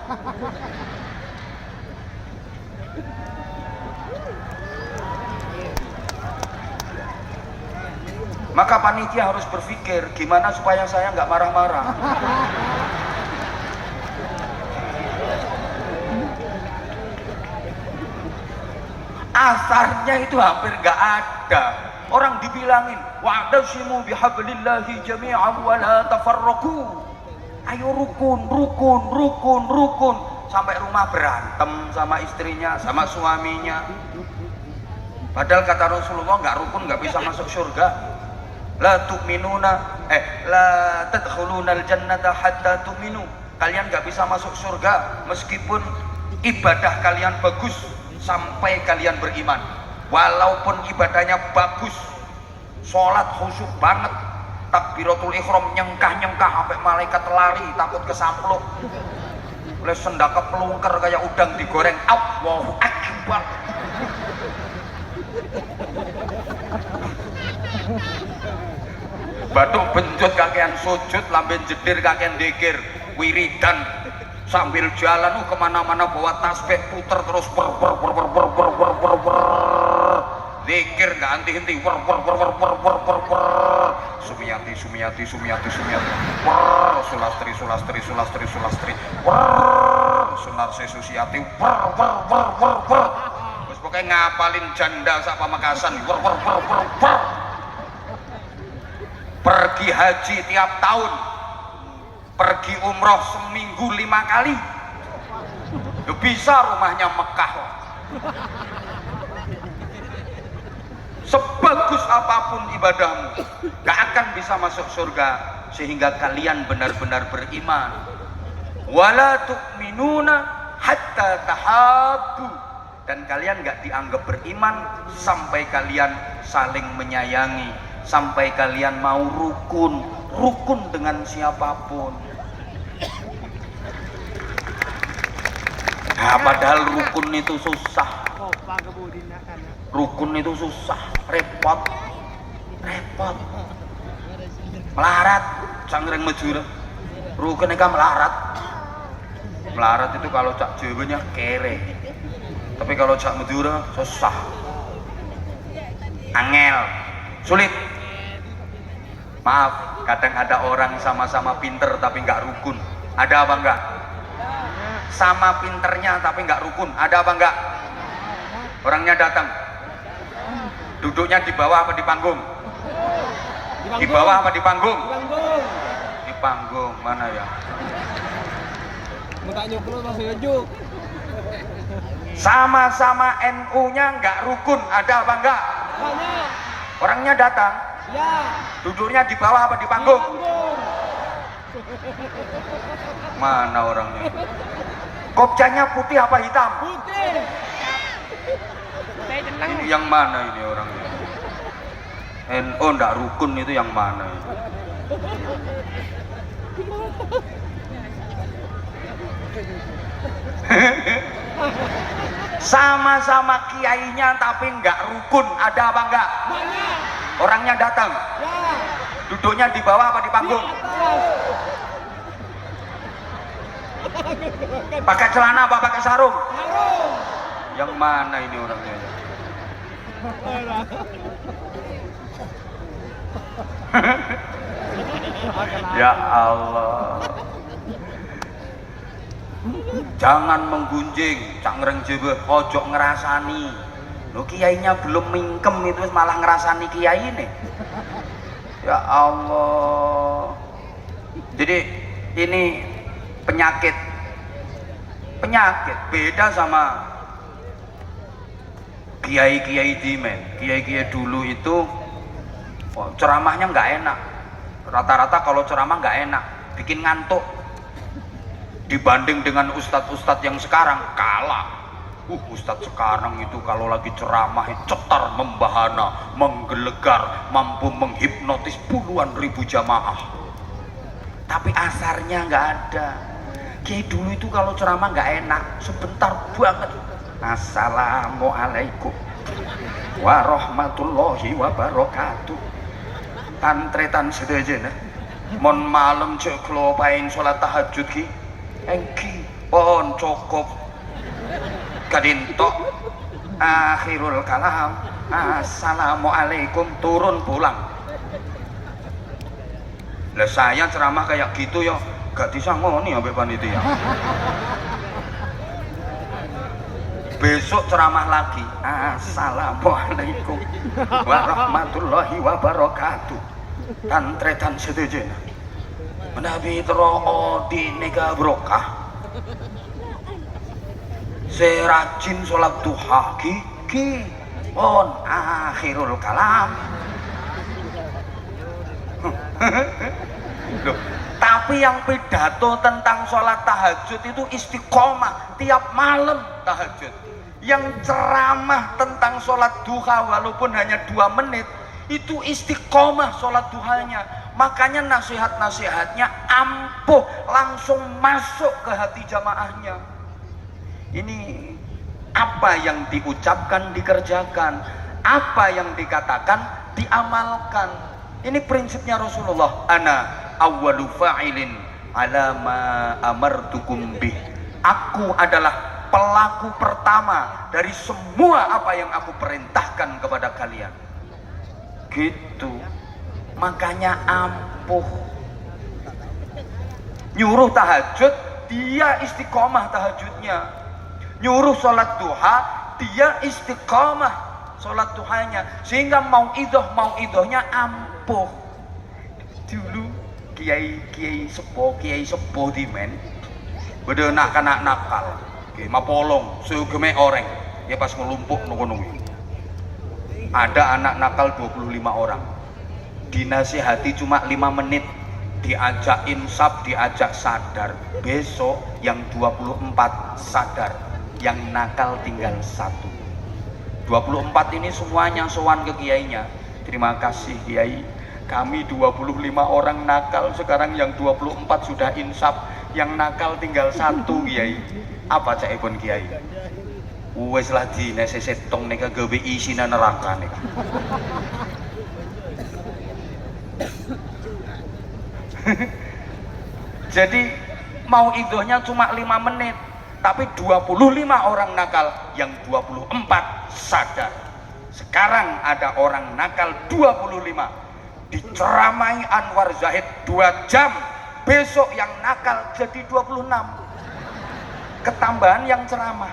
Maka panitia harus berpikir gimana supaya saya nggak marah-marah. Asarnya itu hampir nggak ada. Orang dibilangin wa'tasimu bihablillahi jami'an wa la tafarraqu. Ayo rukun, rukun, rukun, rukun. Sampai rumah berantem sama istrinya, sama suaminya. Padahal kata Rasulullah nggak rukun nggak bisa masuk surga. La tu'minuna la tadkhulunal jannata hatta tu'minu. Kalian nggak bisa masuk surga meskipun ibadah kalian bagus sampai kalian beriman. Walaupun ibadahnya bagus, sholat khusyuk banget, takbiratul ihram nyengkah-nyengkah sampai malaikat lari takut kesampluk. Oleh sendak kepelungker kayak udang digoreng. Allahu akbar. Batuk benjut kakean sujud, lamben jedir kakean dikir, wiridan sambil jalan kemana-mana bawa tasbih puter terus ber zikir nggak henti-henti sumiyati sumiyati sumiyati sumiyati sulastri sulastri sulastri sulastri sunarse susiati terus pokoknya ngapalin janda sak Pamekasan pergi haji tiap tahun, pergi umroh seminggu 5 kali. Bisa rumahnya Mekah. Sebagus apapun ibadahmu, gak akan bisa masuk surga sehingga kalian benar-benar beriman. Wala tu'minuna hatta tahabbu. Dan kalian gak dianggap beriman sampai kalian saling menyayangi, sampai kalian mau rukun dengan siapapun. Nah, padahal rukun itu susah. Rukun itu susah, repot. Melarat, sangreng mejur. Rukun itu melarat. Melarat itu kalau cak Jawanya kere. Tapi kalau cak Madura susah. Angel, sulit. Maaf, kadang ada orang sama-sama pinter tapi nggak rukun. Ada apa enggak? Sama pinternya tapi nggak rukun. Ada apa enggak? Orangnya datang, Duduknya di bawah apa di panggung? Di bawah apa di panggung? Di panggung mana ya? Mau tak nyukur masih ngejuk. Sama-sama NU-nya nggak rukun, ada apa enggak? Banyak. Orangnya datang, Ya. duduknya di bawah apa di panggung? Panggung. Mana orangnya? Kopjanya putih apa hitam? Putih. Saya jeneng. Ini yang mana ini orangnya? NU nggak rukun itu yang mana ini? Sama-sama kiainya tapi nggak rukun, ada apa enggak? Banyak. Orangnya datang, Ya. duduknya di bawah apa di panggung? Pakai celana apa pakai sarung? Sarung. Yang mana ini orangnya? Ya Allah, jangan menggunjing, cangreng jebe, ojo ngerasani. Lo kiainya belum mingkem itu malah ngerasani kiai nih. Ya Allah. Jadi ini penyakit beda sama kiai-kiai dimen. Kiai-kiai dulu itu ceramahnya nggak enak. Rata-rata kalau ceramah nggak enak, bikin ngantuk. Dibanding dengan ustadz-ustadz yang sekarang kalah. Ustadz sekarang itu kalau lagi ceramah cetar membahana, menggelegar, mampu menghipnotis puluhan ribu jamaah. Tapi asarnya nggak ada. Kiai dulu itu kalau ceramah nggak enak, sebentar banget. Assalamualaikum warahmatullahi wabarakatuh. Tantretan sedejena. Mon malam cek klopain sholat tahajud ki. Engki pon cukup. Kadintok akhirul kalam. Assalamualaikum turun pulang. Lah saya ceramah kayak gitu ya gak disangoni sampai panitia. Besok ceramah lagi. Assalamualaikum warahmatullahi wabarakatuh. Tantretan sedejena. Nabi teroo di nega brokah. Serajin sholat duha ki on akhirul kalam. Loh, tapi yang pidato tentang sholat tahajud itu istiqomah tiap malam tahajud. Yang ceramah tentang sholat duha walaupun hanya 2 menit itu istiqomah sholat duhanya. Makanya nasihat-nasihatnya ampuh, langsung masuk ke hati jamaahnya. Ini apa yang diucapkan dikerjakan, apa yang dikatakan diamalkan. Ini prinsipnya Rasulullah. Ana awwalu fa'ilin ala ma amartukum bih. Aku adalah pelaku pertama dari semua apa yang aku perintahkan kepada kalian. Gitu. Makanya ampuh. Nyuruh tahajud, dia istiqomah tahajudnya. Nyuruh sholat duha, dia istiqomah sholat duhanya. Sehingga mauidahnya ampuh. Dulu kiai sepuh di men beda anak nakal mapolong sugeme orang ya pas ngelumpuk nunggu ada anak nakal 25 orang dinasihati cuma 5 menit, diajak insaf, diajak sadar. Besok yang 24 sadar, yang nakal tinggal 1. 24 ini semuanya sowan ke kiainya. Terima kasih kiai, kami 25 orang nakal, sekarang yang 24 sudah insaf, yang nakal tinggal 1 kiai. Apa caipun kiai? Wes lah dine sesetong nek gawe isine neraka nek. Jadi mau idhohnya cuma 5 menit, tapi 25 orang nakal, yang 24 sadar. Sekarang ada orang nakal 25 diceramai Anwar Zahid 2 jam, besok yang nakal jadi 26, ketambahan yang ceramah.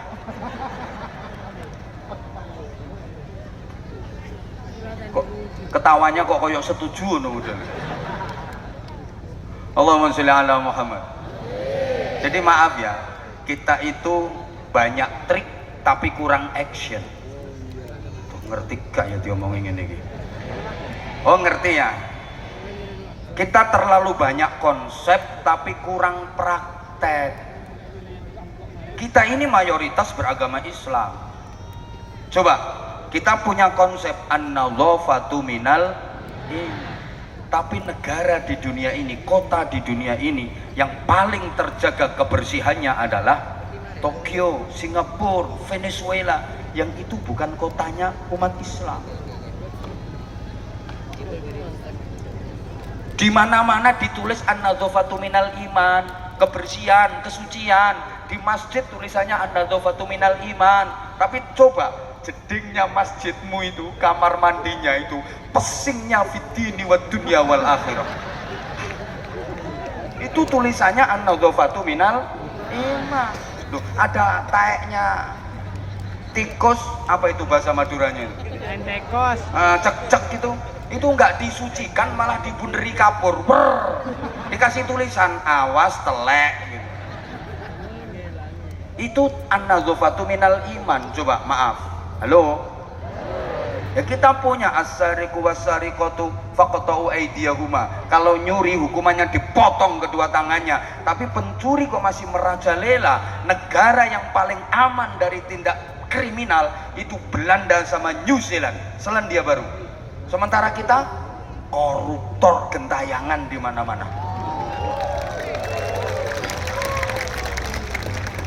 Kok ketawanya kok koyok setuju ngono udah. Allahumma sholli ala Muhammad. Jadi maaf ya, kita itu banyak trik tapi kurang action. Tuh, ngerti gak ya diomongin ini? Oh ngerti ya. Kita terlalu banyak konsep tapi kurang praktek. Kita ini mayoritas beragama Islam. Coba kita punya konsep an-nadhafatu minal iman. Tapi negara di dunia ini, kota di dunia ini yang paling terjaga kebersihannya adalah Tokyo, Singapura, Venezuela, yang itu bukan kotanya umat Islam. Di mana-mana ditulis an-nadhafatu minal iman, kebersihan, kesucian. Di masjid tulisannya an-nadhafatu minal iman. Tapi coba jedingnya masjidmu itu, kamar mandinya itu, pesingnya fitini wa dunya wal akhirah. Itu tulisannya an-nadhafatu minal iman. Loh, ada taeknya tikus, apa itu bahasa Maduranya itu? Tekos. Cek-cek itu nggak disucikan, malah dibunderi kapur. Dikasih tulisan awas telek gitu. Itu an-nadhafatu minal iman. Coba maaf, halo ya, kita punya as-sariqu was-sariqatu faqta'u aydiyahuma. Kalau nyuri hukumannya dipotong kedua tangannya, tapi pencuri kok masih merajalela. Negara yang paling aman dari tindak kriminal itu Belanda sama New Zealand, Selandia Baru. Sementara kita koruptor gentayangan di mana-mana.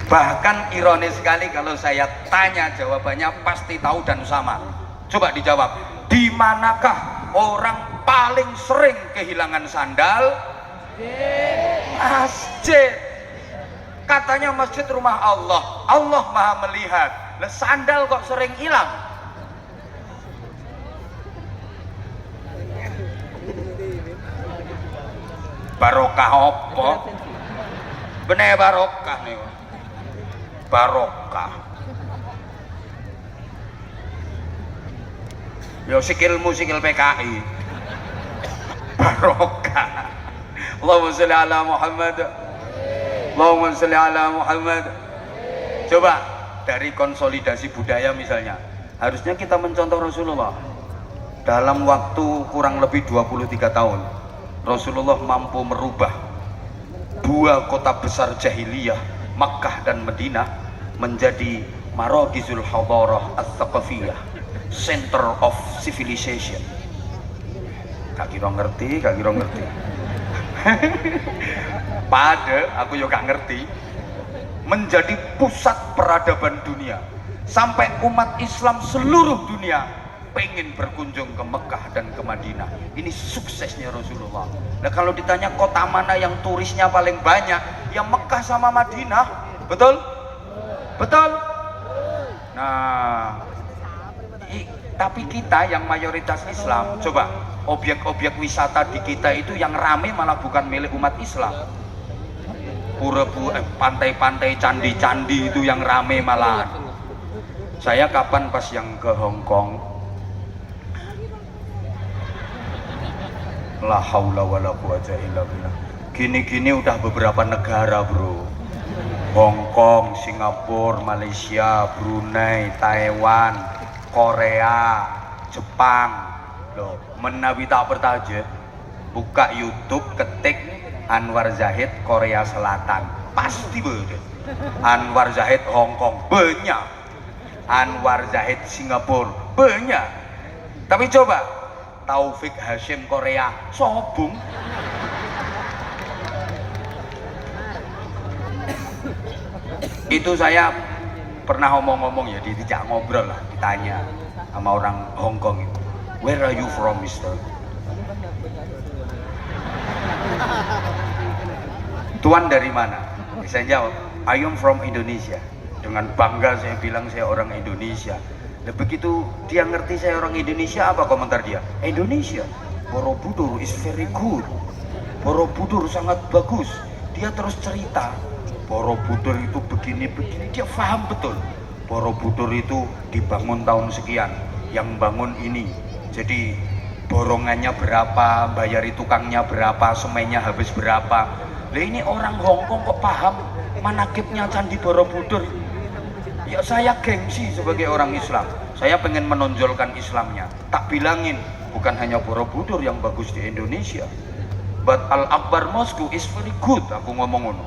Bahkan ironis sekali kalau saya tanya, jawabannya pasti tahu dan sama. Coba dijawab, di manakah orang paling sering kehilangan sandal? Masjid. Katanya masjid rumah Allah, Allah maha melihat. Lah sandal kok sering hilang? Barokah opo? Bener barokah nih. Barokah. Yo sikilmu sikil PKI. Barokah. Allahumma sholli ala Muhammad. Allahumma sholli ala Muhammad. Coba dari konsolidasi budaya misalnya, harusnya kita mencontoh Rasulullah. Dalam waktu kurang lebih 23 tahun, Rasulullah mampu merubah dua kota besar jahiliyah, Makkah dan Madinah, menjadi maragizul hadarah as-saqafiyah, center of civilization. Kak kira ngerti, kak kira ngerti. Pada aku juga ngerti, menjadi pusat peradaban dunia, sampai umat Islam seluruh dunia pengen berkunjung ke Mekah dan ke Madinah. Ini suksesnya Rasulullah. Nah kalau ditanya kota mana yang turisnya paling banyak, ya Mekah sama Madinah. Betul? Betul? Nah tapi kita yang mayoritas Islam, coba objek-objek wisata di kita itu yang rame malah bukan milik umat Islam. Pura-pura, pantai-pantai, candi-candi itu yang rame malahan. Saya kapan pas yang ke Hong Kong, la haula wala quwata illa billah, gini-gini udah beberapa negara bro. Hong Kong, Singapura, Malaysia, Brunei, Taiwan, Korea, Jepang. Loh, menawi tak bertaja, buka YouTube, ketik Anwar Zahid Korea Selatan, pasti bener. Anwar Zahid Hong Kong, banyak. Anwar Zahid Singapura, banyak. Tapi coba Taufik Hashim Korea, sobung. Itu saya pernah ngomong-ngomong ya, dijak ngobrol lah, ditanya sama orang Hong Kong itu, where are you from, mister? Tuan dari mana? Saya jawab, I am from Indonesia. Dengan bangga saya bilang saya orang Indonesia. Dan begitu dia ngerti saya orang Indonesia, apa komentar dia? Indonesia, Borobudur is very good. Borobudur sangat bagus. Dia terus cerita, Borobudur itu begini-begini, dia paham betul. Borobudur itu dibangun tahun sekian, yang bangun ini. Jadi borongannya berapa, bayari tukangnya berapa, semennya habis berapa. Lah ini orang Hongkong kok paham manakibnya Candi Borobudur. Ya saya gengsi sebagai orang Islam, saya pengen menonjolkan Islamnya. Tak bilangin, bukan hanya Borobudur yang bagus di Indonesia, but Al-Akbar Mosque is very good. Aku ngomong ngono.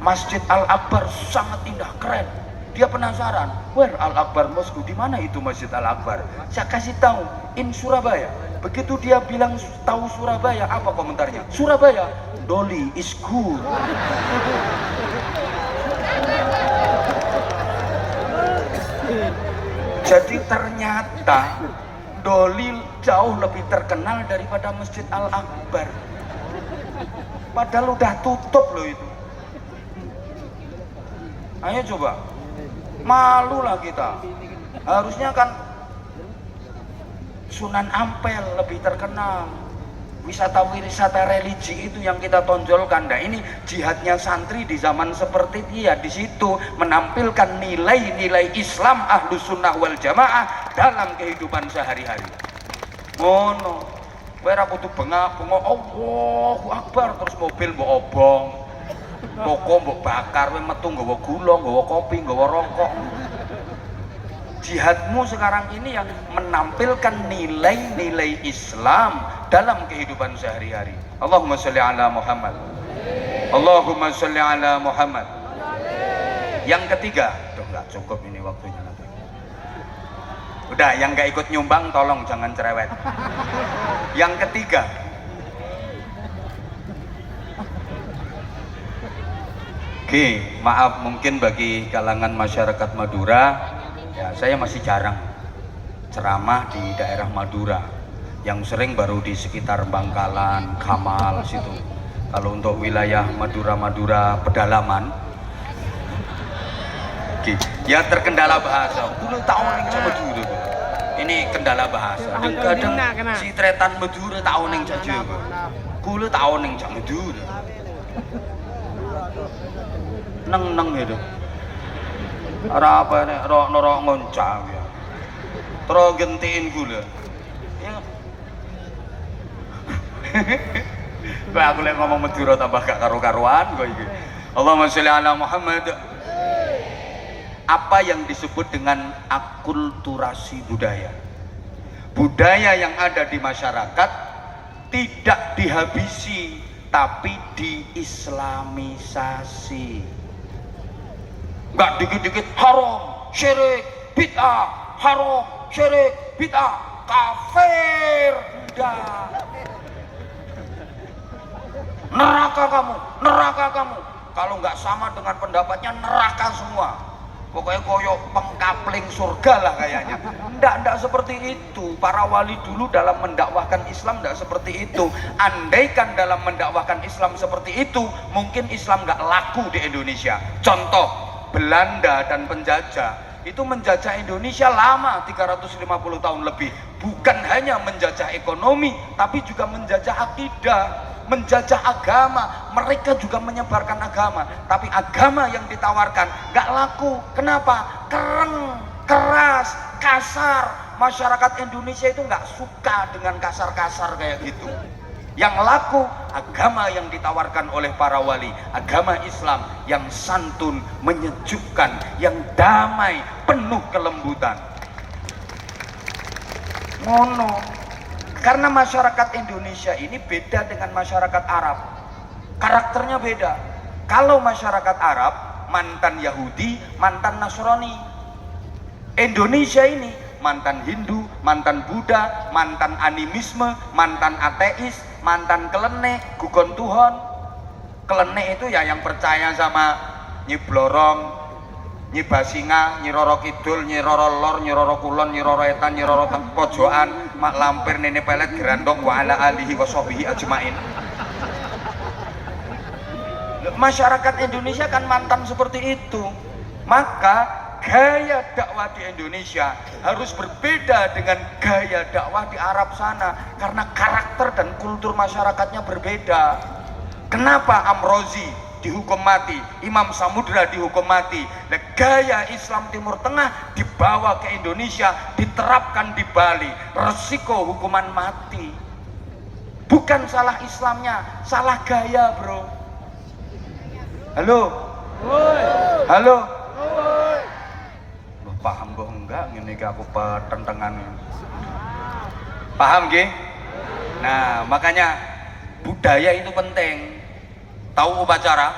Masjid Al-Akbar sangat indah, keren. Dia penasaran, where Al-Akbar Mosque, di mana itu Masjid Al-Akbar? Saya kasih tahu, in Surabaya. Begitu dia bilang tahu Surabaya, apa komentarnya? Surabaya, Doli is good. Jadi ternyata Doli jauh lebih terkenal daripada Masjid Al-Akbar. Padahal udah tutup loh itu. Ayo coba, malulah kita. Harusnya kan Sunan Ampel lebih terkenal. Wisata religi itu yang kita tonjolkan. Nah ini jihadnya santri di zaman seperti dia, di situ menampilkan nilai-nilai Islam Ahlus Sunnah wal Jamaah dalam kehidupan sehari-hari. Ngono, kowe ra kudu bengak-bengok Allahu Akbar terus mobil mbok obong, toko mbok bakar, kowe metu nggawa gula, nggawa kopi, nggawa rokok. Jihadmu sekarang ini yang menampilkan nilai-nilai Islam dalam kehidupan sehari-hari. Allahumma sholli ala Muhammad. Allahumma sholli ala Muhammad. Yang ketiga, nggak cukup ini waktunya nanti. Udah, yang nggak ikut nyumbang tolong jangan cerewet. Yang ketiga, oke, maaf mungkin bagi kalangan masyarakat Madura, ya saya masih jarang ceramah di daerah Madura. Yang sering baru di sekitar Bangkalan, Kamal situ. Kalau untuk wilayah Madura pedalaman, oke, ya terkendala bahasa. Kulo tahu ning Madura. Ini kendala bahasa. Kadang si tretan Madura tahu ning Jawa. Kulo tahu ning Madura. Neng itu. Ora apa nek ro ngoncang ya. Terus gentiin gula. Ya. Kok aku lek ngomong Madura tambah gak karu-karuan kok iki. Allahumma sholli ala Muhammad. Apa yang disebut dengan akulturasi budaya? Budaya yang ada di masyarakat tidak dihabisi tapi diislamisasi. Enggak dikit-dikit haram, syirik, bid'ah, haram, syirik, bid'ah, kafir, udah. Neraka kamu. Kalau nggak sama dengan pendapatnya neraka semua. Pokoknya koyok pengkapling surga lah kayaknya. Nggak seperti itu. Para wali dulu dalam mendakwahkan Islam nggak seperti itu. Andaikan dalam mendakwahkan Islam seperti itu, mungkin Islam nggak laku di Indonesia. Contoh, Belanda dan penjajah itu menjajah Indonesia lama, 350 tahun lebih. Bukan hanya menjajah ekonomi, tapi juga menjajah akidah, menjajah agama. Mereka juga menyebarkan agama, tapi agama yang ditawarkan gak laku. Kenapa? Keren, keras, kasar. Masyarakat Indonesia itu gak suka dengan kasar-kasar kayak gitu. Yang laku agama yang ditawarkan oleh para wali, agama Islam yang santun, menyejukkan, yang damai, penuh kelembutan. Ngono. Karena masyarakat Indonesia ini beda dengan masyarakat Arab. Karakternya beda. Kalau masyarakat Arab, mantan Yahudi, mantan Nasrani. Indonesia ini mantan Hindu, mantan Buddha, mantan animisme, mantan ateis, mantan kelenek, gugon Tuhan. Kelenek itu ya yang percaya sama Nyi Blorong, Nyi Basinga, Nyi Roro Kidul, Nyi Roro Lor, Nyi Roro Kulon, Nyi Roro Etan, Nyi Roro Pojokan, Mak Lampir, Nene Pelet, Gerandong, wa ala alihi wa sahbihi ajmain. Masyarakat Indonesia kan mantan seperti itu. Maka gaya dakwah di Indonesia harus berbeda dengan gaya dakwah di Arab sana, karena karakter dan kultur masyarakatnya berbeda. Kenapa Amrozi dihukum mati, Imam Samudra dihukum mati. Nah, gaya Islam Timur Tengah dibawa ke Indonesia, diterapkan di Bali, resiko hukuman mati. Bukan salah Islamnya, salah gaya, bro. Halo? Halo? Loh, paham kok enggak? Ini aku pertentangan. Paham nggih? Nah, makanya budaya itu penting. Tahu upacara?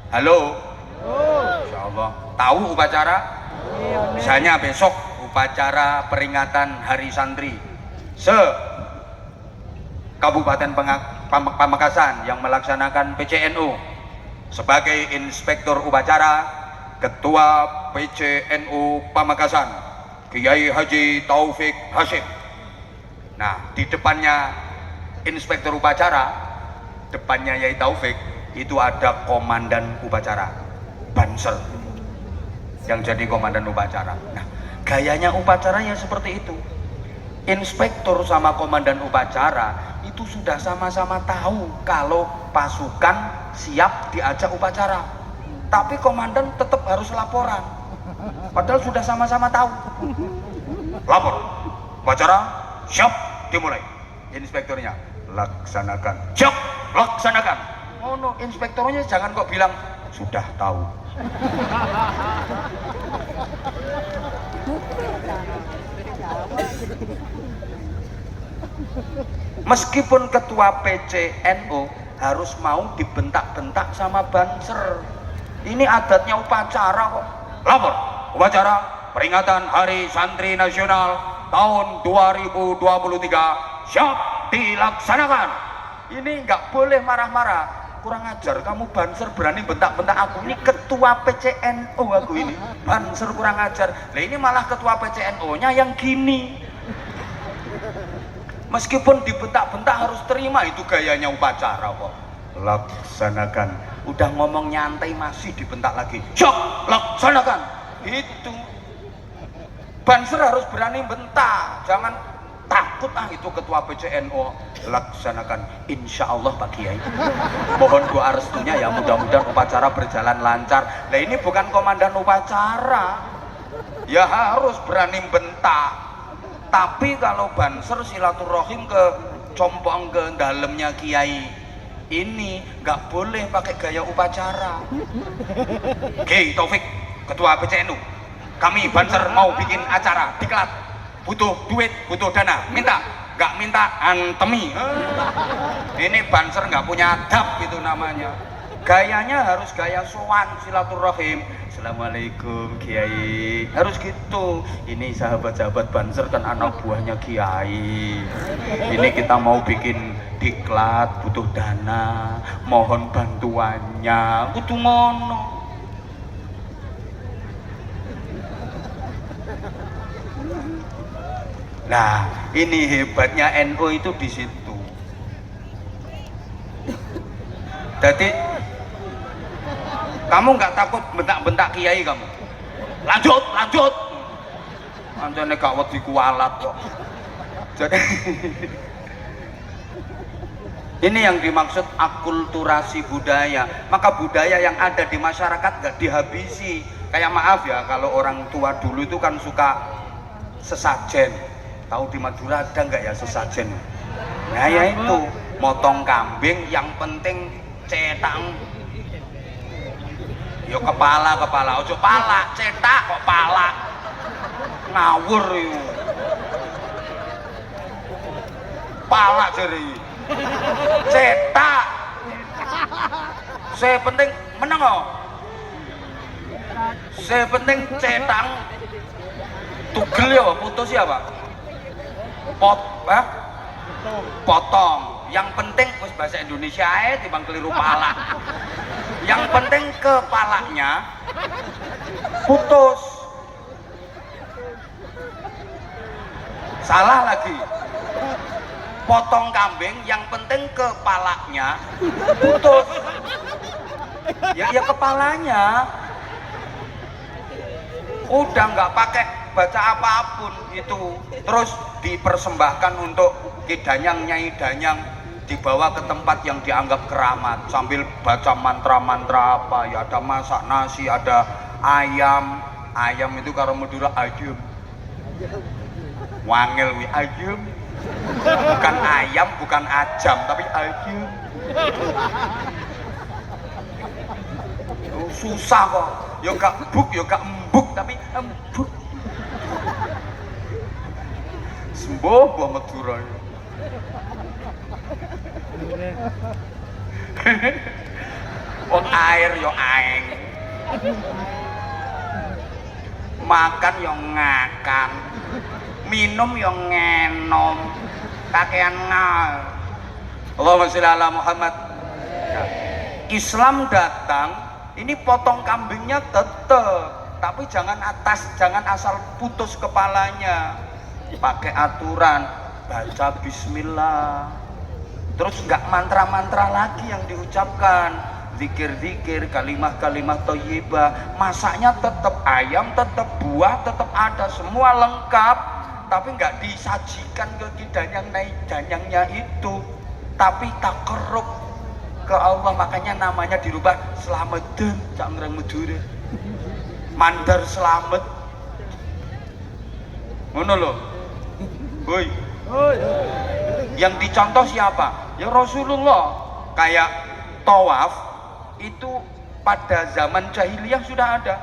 Halo? Insya Allah. Tahu upacara? Misalnya besok upacara peringatan Hari Santri Kabupaten Pamekasan yang melaksanakan PCNU sebagai inspektur upacara Ketua PCNU Pamekasan Kiai Haji Taufik Hashim. Nah, di depannya inspektur upacara, depannya Yai Taufik, itu ada komandan upacara Banser yang jadi komandan upacara. Nah, gayanya upacara ya seperti itu. Inspektur sama komandan upacara itu sudah sama-sama tahu kalau pasukan siap diajak upacara, tapi komandan tetap harus laporan, padahal sudah sama-sama tahu. Lapor, upacara siap dimulai. Inspekturnya, laksanakan. Siap, laksanakan. Oh no, inspektornya jangan kok bilang sudah tahu. Meskipun ketua PCNU harus mau dibentak-bentak sama Banser. Ini adatnya upacara kok. Lapor, upacara peringatan Hari Santri Nasional tahun 2023 siap dilaksanakan. Ini nggak boleh marah-marah. Kurang ajar kamu, Banser, berani bentak-bentak aku. Ini ketua PCNU aku ini. Banser kurang ajar. Nah, ini malah ketua PCNU-nya yang gini. Meskipun dibentak-bentak harus terima, itu gayanya upacara kok. Laksanakan. Udah ngomong nyantai masih dibentak lagi. Siap, laksanakan. Itu. Banser harus berani bentak. Jangan takut itu ketua PCNU. Laksanakan. Insya Allah Pak Kiai. Mohon doa restunya ya, mudah-mudahan upacara berjalan lancar. Nah, ini bukan komandan upacara. Ya harus berani bentak. Tapi kalau Banser silaturahim ke compong ke dalamnya Kiai, ini nggak boleh pakai gaya upacara. Kiai Taufik, ketua PCNU, kami Banser mau bikin acara diklat, butuh duit, butuh dana, minta, nggak minta antemi. Ini Banser nggak punya adab, itu namanya. Gayanya harus gaya sowan silaturahim. Assalamualaikum Kiai, harus gitu. Ini sahabat-sahabat Banser kan anak buahnya Kiai. Ini kita mau bikin diklat, butuh dana, mohon bantuannya, kudu ngono. Nah, ini hebatnya NU itu di situ. Jadi kamu nggak takut bentak-bentak Kiai kamu? Lanjut, lanjut. Anjane gak wedi kualat kok. Jadi ini yang dimaksud akulturasi budaya. Maka budaya yang ada di masyarakat nggak dihabisi. Kayak maaf ya, kalau orang tua dulu itu kan suka sesajen. Tahu di Madura ada nggak ya sesajen? Nah ya itu, motong kambing yang penting cetak. Yo kepala, ojo pala, cetak kok pala. Ngawur yo. Pala jari. Cetak. Saya penting menang kok. Saya penting cetak. Tugel yo, putus ya, Pak. Potong. Yang penting wis bahasa Indonesia ae timbang keliru pala. Yang penting kepalanya putus. Salah lagi. Potong kambing yang penting kepalanya putus. Ya kepalanya. Udah nggak pakai baca apapun itu. Terus dipersembahkan untuk Ki Danyang, Nyai Danyang, dibawa ke tempat yang dianggap keramat sambil baca mantra-mantra apa ya, ada masak nasi, ada ayam itu karo Madura ayam wangel wi ayam, bukan ayam bukan ajam tapi ayam. Susah kok, yo gak buk yo gak embuk tapi embuk. Sembuh buah Madura. Wong air yo aeng. Makan yo ngakan. Minum yo ngenom. Kakean ngal. Allahumma sholli ala Muhammad. Islam datang, ini potong kambingnya tetep, tapi jangan asal putus kepalanya. Pakai aturan, baca bismillah. Terus nggak mantra-mantra lagi yang diucapkan, zikir-zikir, kalimah-kalimah thayyibah. Masaknya tetap ayam, tetap buah, tetap ada, semua lengkap. Tapi nggak disajikan ke danyang-danyangnya itu, tapi takarrub ke Allah. Makanya namanya dirubah Slamedan, cak ngreng Madura. Mandar selamat. Ngono lho. Hoi. Yang dicontoh siapa? Ya Rasulullah. Kayak tawaf itu pada zaman jahiliyah sudah ada.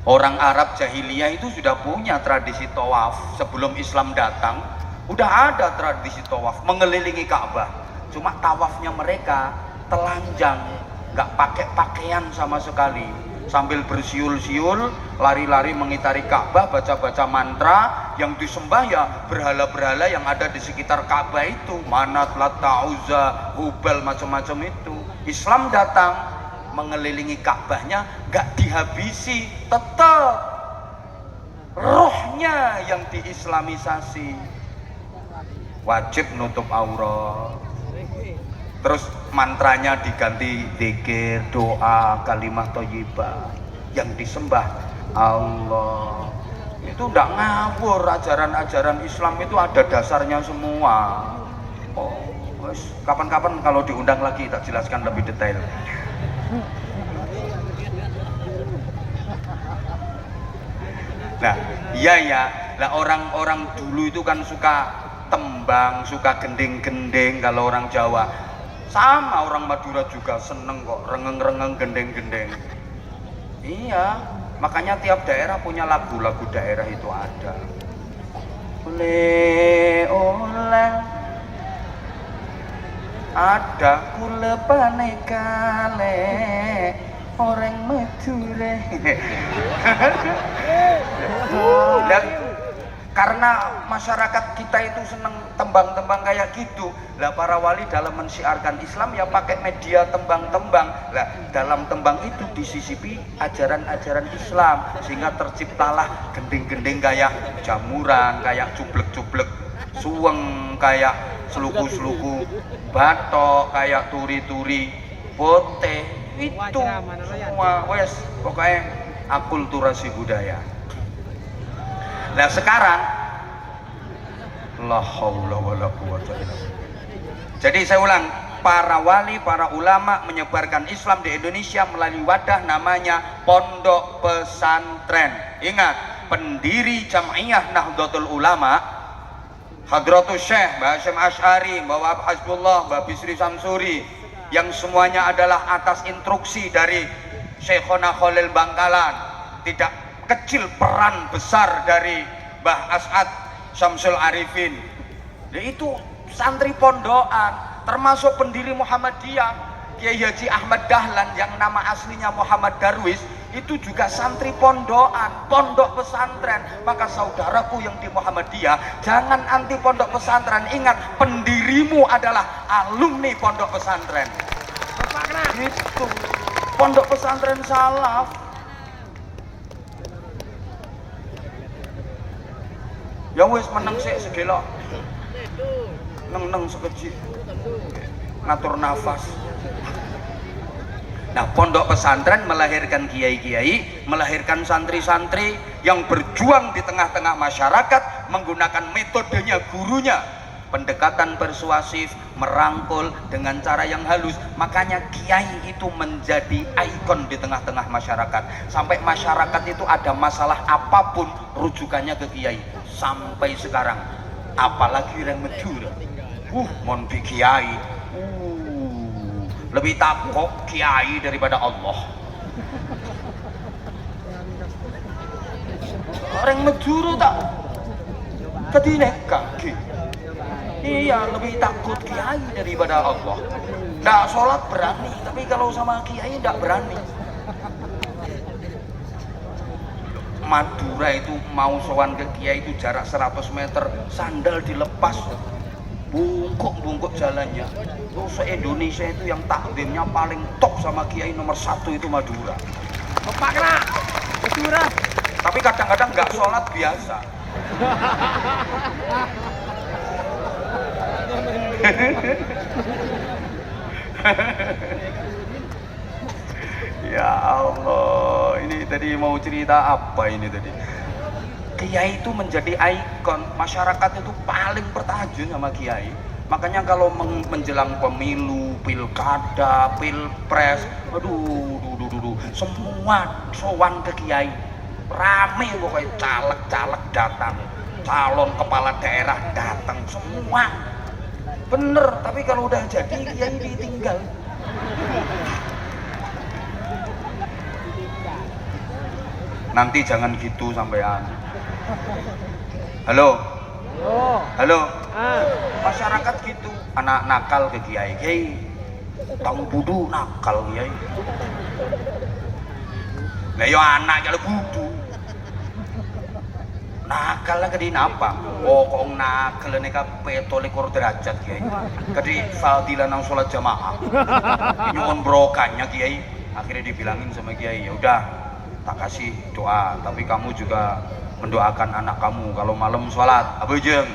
Orang Arab jahiliyah itu sudah punya tradisi tawaf. Sebelum Islam datang, udah ada tradisi tawaf mengelilingi Ka'bah. Cuma tawafnya mereka telanjang, nggak pakai pakaian sama sekali. Sambil bersiul-siul, lari-lari mengitari Ka'bah, baca-baca mantra. Yang disembah ya berhala-berhala yang ada di sekitar Ka'bah itu, Manat, Lata, Uzza, Hubal, macam-macam itu. Islam datang mengelilingi Ka'bahnya, nggak dihabisi, tetap rohnya yang diislamisasi. Wajib nutup aurat. Terus mantranya diganti zikir, doa, kalimah thayyibah. Yang disembah Allah. Itu ndak ngawur, ajaran-ajaran Islam itu ada dasarnya semua. Oh, kapan-kapan kalau diundang lagi tak jelaskan lebih detail. Nah, iya ya. Lah orang-orang dulu itu kan suka tembang, suka gending-gending kalau orang Jawa. Sama orang Madura juga seneng kok, rengeng-rengeng, gendeng-gendeng. Iya, makanya tiap daerah punya lagu-lagu daerah itu ada. Oleh ada kulepane kale orang Madura. Dan karena masyarakat kita itu seneng tembang-tembang kayak gitu, lah para wali dalam mensiarkan Islam ya pakai media tembang-tembang. Lah dalam tembang itu disisipi ajaran-ajaran Islam, sehingga terciptalah gending-gending kayak jamuran, kayak cublek-cublek suweng, kayak seluku-seluku batok, kayak turi-turi pote. Itu semua wes pokoknya akulturasi budaya. Nah sekarang la haula wala quwwata illa billah. Jadi saya ulang, para wali, para ulama menyebarkan Islam di Indonesia melalui wadah namanya pondok pesantren. Ingat, pendiri Jam'iyah Nahdlatul Ulama Hadratus Syekh Mbah Hasyim Asy'ari, Mbah Wahab Hasbullah, Mbah Bisri Samsuri, yang semuanya adalah atas instruksi dari Syekhona Khalil Bangkalan. Tidak kecil peran besar dari Mbah As'ad Syamsul Arifin. Yaitu santri pondokan, termasuk pendiri Muhammadiyah Kiai Haji Ahmad Dahlan yang nama aslinya Muhammad Darwis, itu juga santri pondokan, pondok pesantren. Maka saudaraku yang di Muhammadiyah, jangan anti pondok pesantren. Ingat, pendirimu adalah alumni pondok pesantren. Gitu. Pondok pesantren salaf. Yang wis meneng sik segelok. Neng sekejip. Ngatur nafas. Nah, pondok pesantren melahirkan kiai-kiai, melahirkan santri-santri yang berjuang di tengah-tengah masyarakat menggunakan metodenya gurunya. pendekatan persuasif, merangkul dengan cara yang halus. Makanya kiai itu menjadi ikon di tengah-tengah masyarakat. Sampai masyarakat itu ada masalah apapun rujukannya ke kiai. Sampai sekarang, apalagi yang Madura, mon bi kiai, lebih takut kiai daripada Allah. Orang Madura tak ketinek kaki. Iya, lebih takut kiai daripada Allah. Nggak sholat berani, tapi kalau sama kiai nggak berani. Madura itu mau sowan ke kiai itu jarak 100 meter, sandal dilepas, bungkuk jalannya. Terus se-Indonesia itu yang takdimnya paling top sama kiai nomor 1 itu Madura. Kepakra, Madura. Tapi kadang-kadang nggak sholat biasa. Ya Allah, ini tadi mau cerita apa ini tadi? Kiai itu menjadi ikon, masyarakat itu paling bertajun sama kiai. Makanya kalau menjelang pemilu, pilkada, pilpres, aduh, semua sowan ke kiai. Rame pokoknya, caleg-caleg datang, calon kepala daerah datang, semua. Bener, tapi kalau udah jadi kiai ditinggal. Nanti jangan gitu sampean. Halo. Halo. Masyarakat gitu, anak nakal ke kiai, kiai. Tang budu nakal kiai. Lah yo anak kalau budu. Nakal lah kedi napa? Oh kok nakal nih kape tolikur derajat kiai. Kedi fadilah nang sholat jamaah. Ini on brokannya kiai. Akhirnya dibilangin sama kiai, ya udah tak kasih doa, tapi kamu juga mendoakan anak kamu kalau malam sholat. Abujeng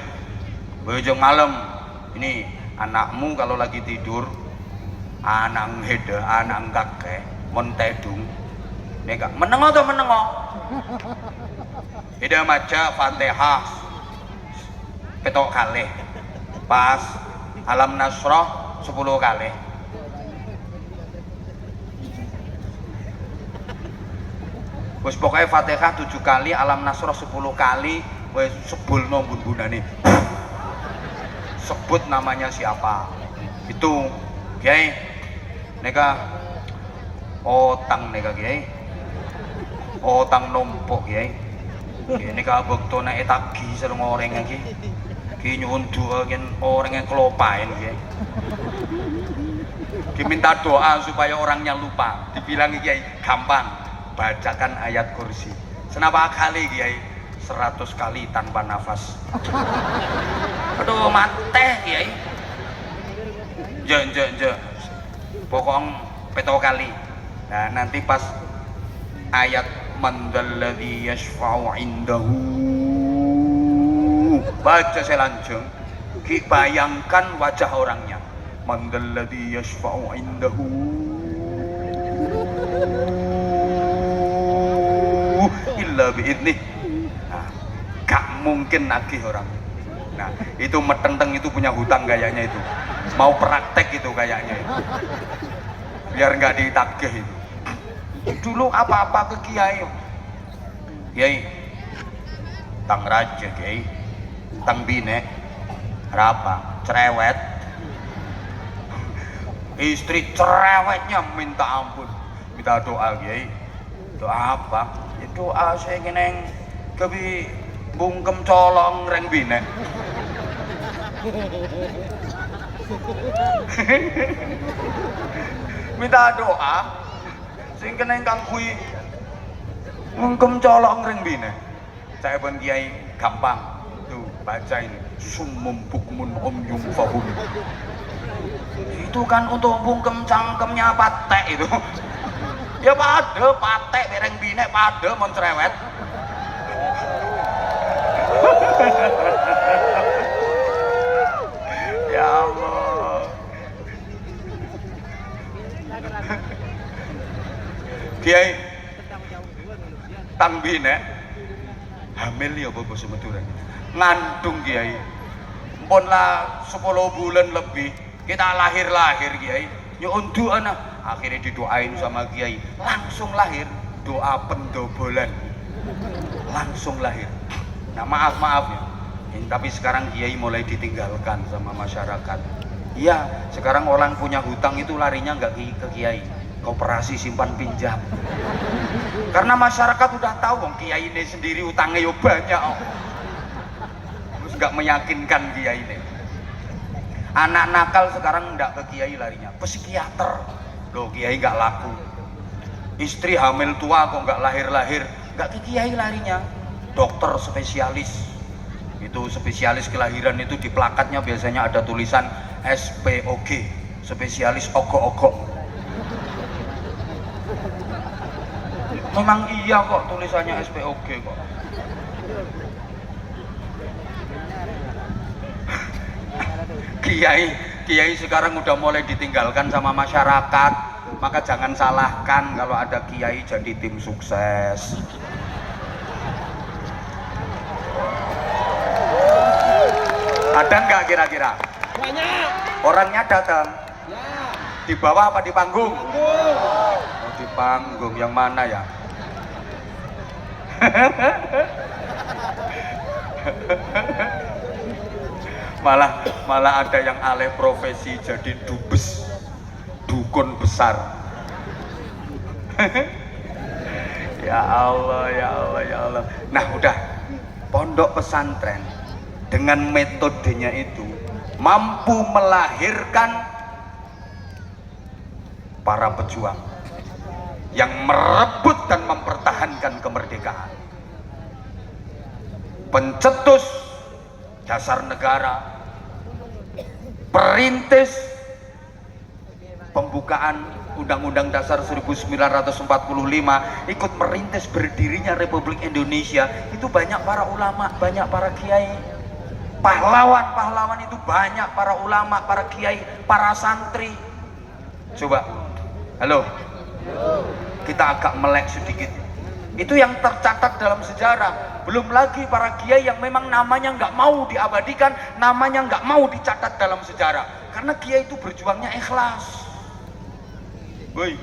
malam. Ini anakmu kalau lagi tidur, anak hede, anak kakek, montedung. Nega menengok tuh menengok. Ida maca Fatihah petok kali, pas Alam Nasrah 10 kali. Wes pokoknya Fatihah 7 kali, Alam Nasrah 10 kali, wes sebulno bun-bunane. Sebut namanya siapa? Itu kiai. Neka otang neka kiai. Otang numpuk kiai. Ini kabukto na etagi sareng orang lagi. Ki nyuwun doa kan orang yang kelopain kiai. Diminta doa supaya orangnya lupa. Dibilang kiai gampang, bacakan ayat kursi. Senapa kali kiai? 100 kali tanpa nafas. Aduh manteh kiai. Je. Pokoknya peto kali. Nah nanti pas ayat man dzalladzi yashfa'u indahu, baca selanjung, ki bayangkan wajah orangnya. Man dzalladzi yashfa'u indahu illa bi'idnih. Nah, gak mungkin nagih orang. Nah itu metenteng itu punya hutang kayaknya itu, mau praktek itu kayaknya itu. Biar nggak ditagih itu. Dulu apa-apa ke kiai, tang raja kiai, tang bine, apa, cerewet, istri cerewetnya minta ampun, minta doa kiai, doa apa? Doa saya gini, kebi bungkem colong reng bine. Minta doa sing kena kang kui ngkem colong reng bine. Saya pun kiai gampang tuh baca ini summum bukmun umyum fahum. Itu kan untuk bungkem cangkemnya patek itu. Ya pada patek bereng bine pada mencerewet. Ya Allah. Kiai tang bine hamil ya apa basa Madura ngandung kiai pun lah 10 bulan lebih kita lahir Kiai, ya untuk anak akhirnya didoain sama Kiai, langsung lahir, doa pendobolan, langsung lahir. Nah maaf ya, tapi sekarang Kiai mulai ditinggalkan sama masyarakat. Iya, sekarang orang punya hutang itu larinya nggak ke Kiai, koperasi simpan pinjam. Karena masyarakat udah tahu, Kiai ini sendiri utangnya yo banyak, terus nggak meyakinkan Kiai ini. Anak nakal sekarang nggak ke Kiai larinya, psikiater. Loh Kiai nggak laku. Istri hamil tua kok nggak lahir, nggak ke Kiai larinya. Dokter spesialis, itu spesialis kelahiran itu di plakatnya biasanya ada tulisan SPOG, spesialis ogok-ogok. Memang iya kok tulisannya SPOG kok. Kiai sekarang udah mulai ditinggalkan sama masyarakat, maka jangan salahkan kalau ada kiai jadi tim sukses. Ada nggak kira-kira? Banyak. Orangnya datang. Ya. Di bawah apa di panggung? Panggung. Oh, di panggung yang mana ya? malah ada yang alih profesi jadi dubes, dukun besar. Ya Allah. Nah udah, pondok pesantren dengan metodenya itu mampu melahirkan para pejuang yang merebut dan mempertahankan kemerdekaan, pencetus dasar negara, perintis pembukaan Undang-Undang Dasar 1945, ikut merintis berdirinya Republik Indonesia. Itu banyak para ulama, banyak para kiai, pahlawan itu banyak, para ulama, para kiai, para santri. Coba, halo, kita agak melek sedikit. Itu yang tercatat dalam sejarah. Belum lagi para kiai yang memang namanya nggak mau diabadikan, namanya nggak mau dicatat dalam sejarah, karena kiai itu berjuangnya ikhlas. Woi,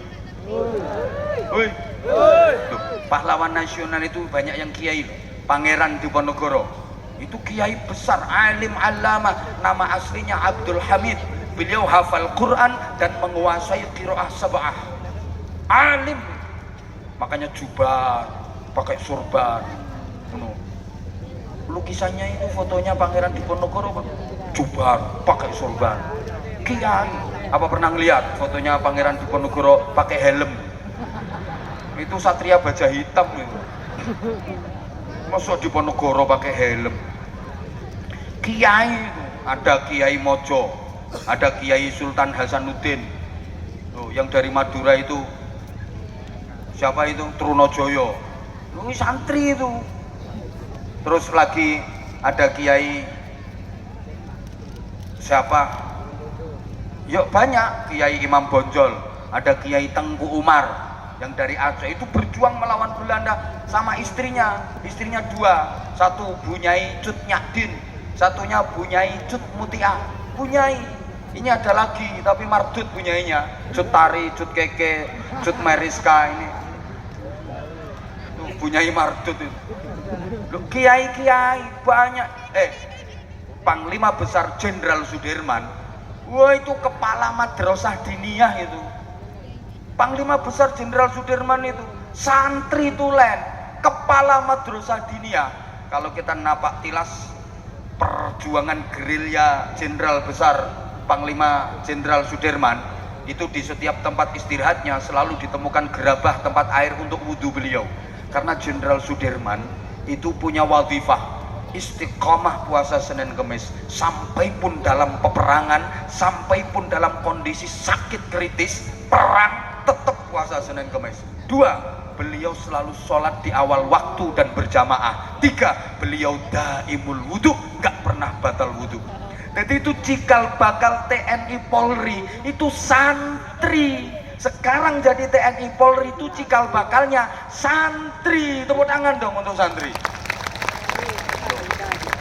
pahlawan nasional itu banyak yang kiai. Pangeran Diponegoro itu kiai besar, alim alama, nama aslinya Abdul Hamid. Beliau hafal Quran dan menguasai qiraah sab'ah. Alim, makanya jubah, pakai surban. Lukisannya itu fotonya Pangeran Diponegoro, jubah, pakai surban. Kiai, apa pernah ngeliat fotonya Pangeran Diponegoro pakai helm? Itu satria baja hitam itu. Masa Diponegoro pakai helm? Kiai itu ada Kiai Mojo, ada Kiai Sultan Hasanuddin. Tuh, yang dari Madura itu siapa itu? Trunojoyo. Ini santri itu. Terus lagi ada Kiai siapa? Yuk banyak, Kiai Imam Bonjol, ada Kiai Tengku Umar yang dari Aceh, itu berjuang melawan Belanda sama istrinya dua, satu Bunyai Cut Nyadin, satunya Bunyai Cut Mutia. Bunyai ini ada lagi tapi mardut Bunyainya, Cut Tari, Cut Keke, Cut Meriska, ini tuh, Bunyai mardut itu. Kiai banyak. Panglima Besar Jenderal Sudirman, wah itu kepala madrasah diniyah itu. Panglima Besar Jenderal Sudirman itu santri tulen, kepala madrasah diniyah. Kalau kita napak tilas perjuangan gerilya Jenderal Besar Panglima Jenderal Sudirman, itu di setiap tempat istirahatnya selalu ditemukan gerabah tempat air untuk wudhu beliau. Karena Jenderal Sudirman itu punya wadhifah istiqomah puasa Senin Kemis, sampai pun dalam peperangan, sampai pun dalam kondisi sakit kritis perang, tetap puasa Senin Kemis. 2, beliau selalu sholat di awal waktu dan berjamaah. 3, beliau daimul wudhu, gak pernah batal wudhu. Jadi itu cikal bakal TNI Polri itu santri. Sekarang jadi TNI Polri itu cikal bakalnya santri. Tepuk tangan dong untuk santri.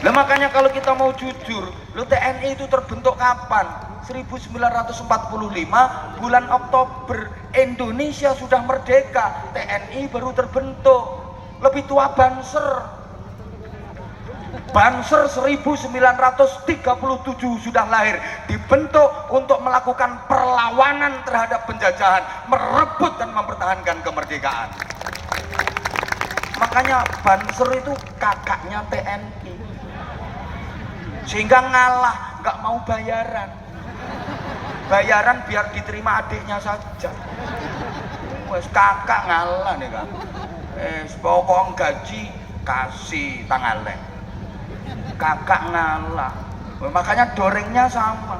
Lah makanya kalau kita mau jujur, lo TNI itu terbentuk kapan? 1945 bulan Oktober. Indonesia sudah merdeka, TNI baru terbentuk. Lebih tua Banser. Banser 1937 sudah lahir, dibentuk untuk melakukan perlawanan terhadap penjajahan, merebut dan mempertahankan kemerdekaan. Makanya Banser itu kakaknya TNI, sehingga ngalah, nggak mau bayaran biar diterima adiknya saja. Wes kakak ngalah nih kan, pokok gaji kasih tangalek, kakak ngalah. Makanya dorengnya sama,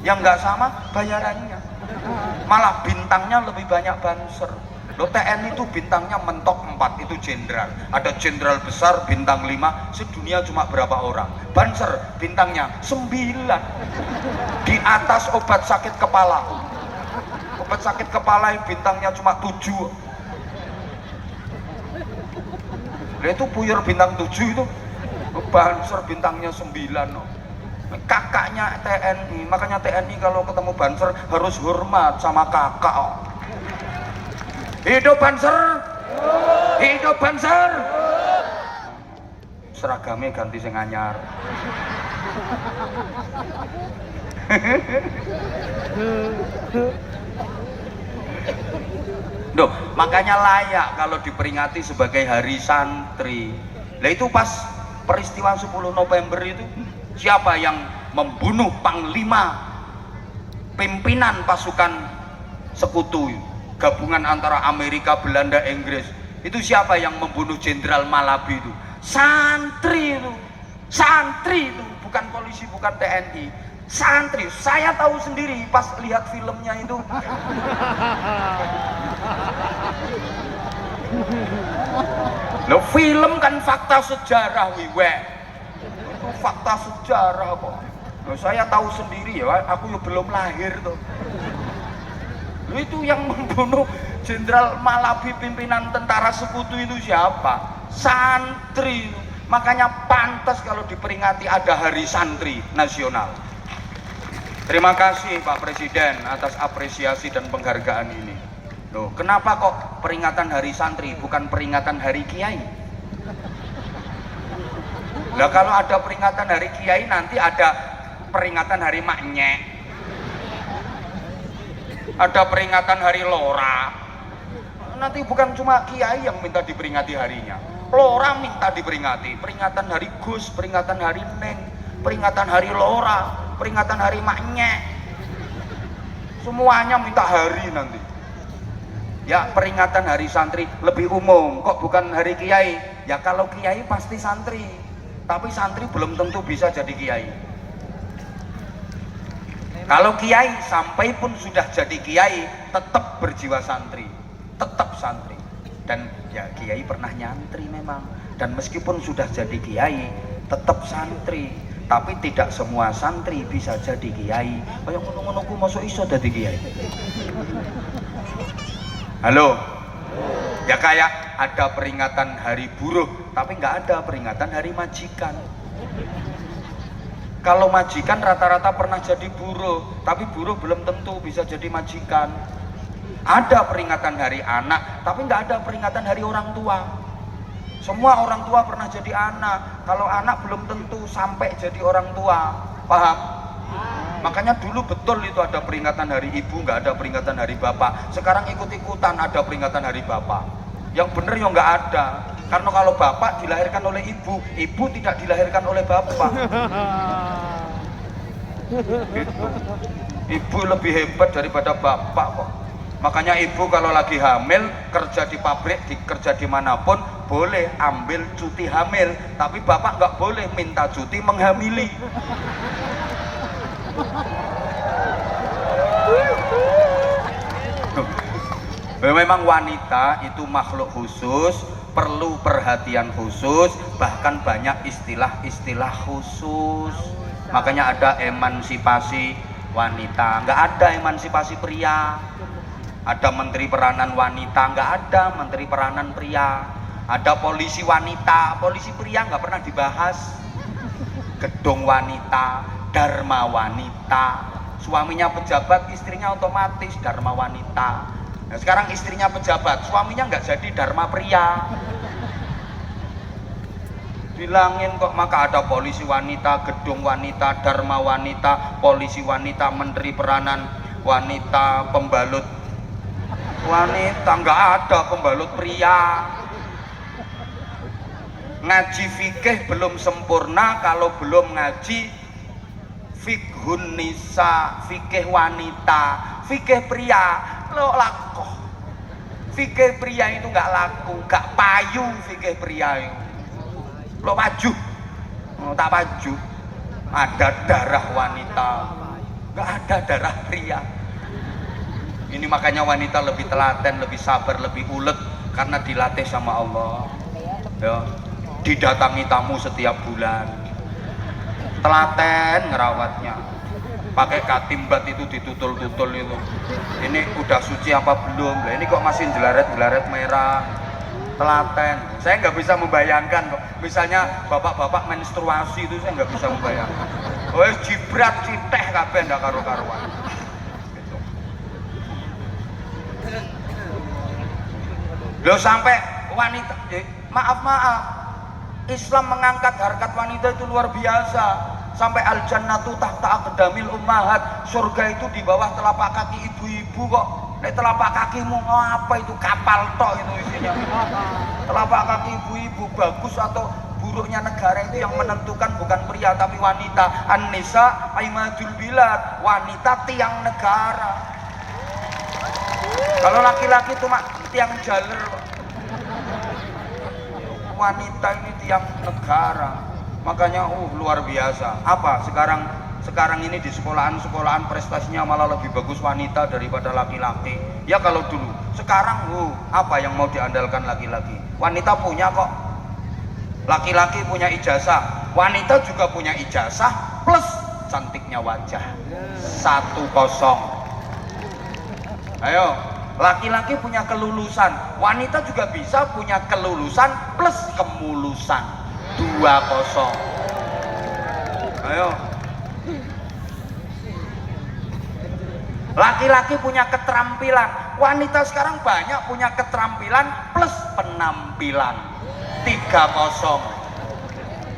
yang nggak sama bayarannya, malah bintangnya lebih banyak Banser. Lo TNI itu bintangnya mentok 4, itu jenderal. Ada jenderal besar bintang 5, sedunia cuma berapa orang. Banser bintangnya 9, di atas obat sakit kepala. Obat sakit kepala bintangnya cuma 7. Nah, itu Buyur bintang 7 itu, Banser bintangnya 9. Kakaknya TNI, makanya TNI kalau ketemu Banser harus hormat sama kakak. Hidup Banser, hidup Banser. Seragamnya ganti sing anyar. Duh, makanya layak kalau diperingati sebagai hari santri. Lah itu pas peristiwa 10 November itu, siapa yang membunuh panglima pimpinan pasukan sekutu gabungan antara Amerika, Belanda, Inggris? Itu siapa yang membunuh Jenderal Malabi itu? Santri itu. Santri itu, bukan polisi, bukan TNI. Santri. Saya tahu sendiri pas lihat filmnya itu. Loh, film kan fakta sejarah wiwe. Itu fakta sejarah kok. Loh, saya tahu sendiri ya, aku ya belum lahir tuh. Itu yang membunuh Jenderal Malabi pimpinan tentara sekutu itu siapa? Santri. Makanya pantas kalau diperingati ada hari santri nasional. Terima kasih Pak Presiden atas apresiasi dan penghargaan ini. Loh, kenapa kok peringatan hari santri bukan peringatan hari kiai? Lah kalau ada peringatan hari kiai nanti ada peringatan hari maknyek, ada peringatan hari lora. Nanti bukan cuma kiai yang minta diperingati harinya, lora minta diperingati. Peringatan hari Gus, peringatan hari Neng, peringatan hari lora, peringatan hari maknyek, semuanya minta hari nanti. Ya, peringatan hari santri lebih umum, kok bukan hari kiai? Ya kalau kiai pasti santri, tapi santri belum tentu bisa jadi kiai. Kalau kiai sampai pun sudah jadi kiai tetap berjiwa santri, tetap santri. Dan ya kiai pernah nyantri memang, dan meskipun sudah jadi kiai tetap santri. Tapi tidak semua santri bisa jadi kiai. Kayak ngono-ngono ku masuk iso jadi kiai. Halo. Ya kayak ada peringatan hari buruh, tapi nggak ada peringatan hari majikan. Kalau majikan rata-rata pernah jadi buruh, tapi buruh belum tentu bisa jadi majikan. Ada peringatan hari anak, tapi nggak ada peringatan hari orang tua. Semua orang tua pernah jadi anak, kalau anak belum tentu sampai jadi orang tua. Paham? Makanya dulu betul itu ada peringatan hari ibu, nggak ada peringatan hari bapak. Sekarang ikut-ikutan ada peringatan hari bapak. Yang bener ya nggak ada. Karena kalau bapak dilahirkan oleh ibu, ibu tidak dilahirkan oleh bapak. Gitu. Ibu lebih hebat daripada bapak kok. Makanya ibu kalau lagi hamil, kerja di pabrik, kerja dimanapun, boleh ambil cuti hamil. Tapi bapak nggak boleh minta cuti menghamili. Memang wanita itu makhluk khusus, perlu perhatian khusus, bahkan banyak istilah-istilah khusus. Makanya ada emansipasi wanita, nggak ada emansipasi pria. Ada menteri peranan wanita, nggak ada menteri peranan pria. Ada polisi wanita, polisi pria nggak pernah dibahas. gedung wanita, dharma wanita. Suaminya pejabat, istrinya otomatis dharma wanita. Nah, sekarang istrinya pejabat, suaminya nggak jadi dharma pria. Bilangin kok, maka ada polisi wanita, gedung wanita, dharma wanita, polisi wanita, menteri peranan wanita, pembalut wanita, nggak ada pembalut pria. Ngaji fikih belum sempurna kalau belum ngaji fikhun nisa, fikih wanita, fikih pria lo laku. Fikih pria itu nggak laku, nggak payu fikih pria itu. Lo maju, tak maju. Ada darah wanita, nggak ada darah pria. Ini makanya wanita lebih telaten, lebih sabar, lebih ulet karena dilatih sama Allah. Ya, didatangi tamu setiap bulan, telaten ngerawatnya, pakai katimbat itu ditutul-tutul itu. Ini udah suci apa belum? Lah ini kok masih jelaret-jelaret merah. Telaten. Saya nggak bisa membayangkan kok. Misalnya bapak-bapak menstruasi itu saya nggak bisa membayangkan. Oh, jibrat citeh kabeh ndak karu-karuan. Loh sampai wanita, maaf, Islam mengangkat harkat wanita itu luar biasa. Sampai al-jannatu tahta aqdamil ummahat, surga itu di bawah telapak kaki ibu-ibu kok. Nek telapak kakimu apa itu, kapal tok itu isinya. Telapak kaki ibu-ibu. Bagus atau buruknya negara itu yang menentukan bukan pria tapi wanita. An-nisa aimadul bilad, wanita tiang negara. Kalau laki-laki cuma tiang jaler, wanita ini tiang negara. Makanya luar biasa. Apa sekarang ini di sekolahan prestasinya malah lebih bagus wanita daripada laki-laki. Ya kalau dulu, sekarang apa yang mau diandalkan laki-laki? Wanita punya kok. Laki-laki punya ijazah, wanita juga punya ijazah plus cantiknya wajah. 1-0. Ayo, laki-laki punya kelulusan, wanita juga bisa punya kelulusan plus kemulusan. 2-0. Ayo. Laki-laki punya keterampilan, wanita sekarang banyak punya keterampilan plus penampilan. 3-0.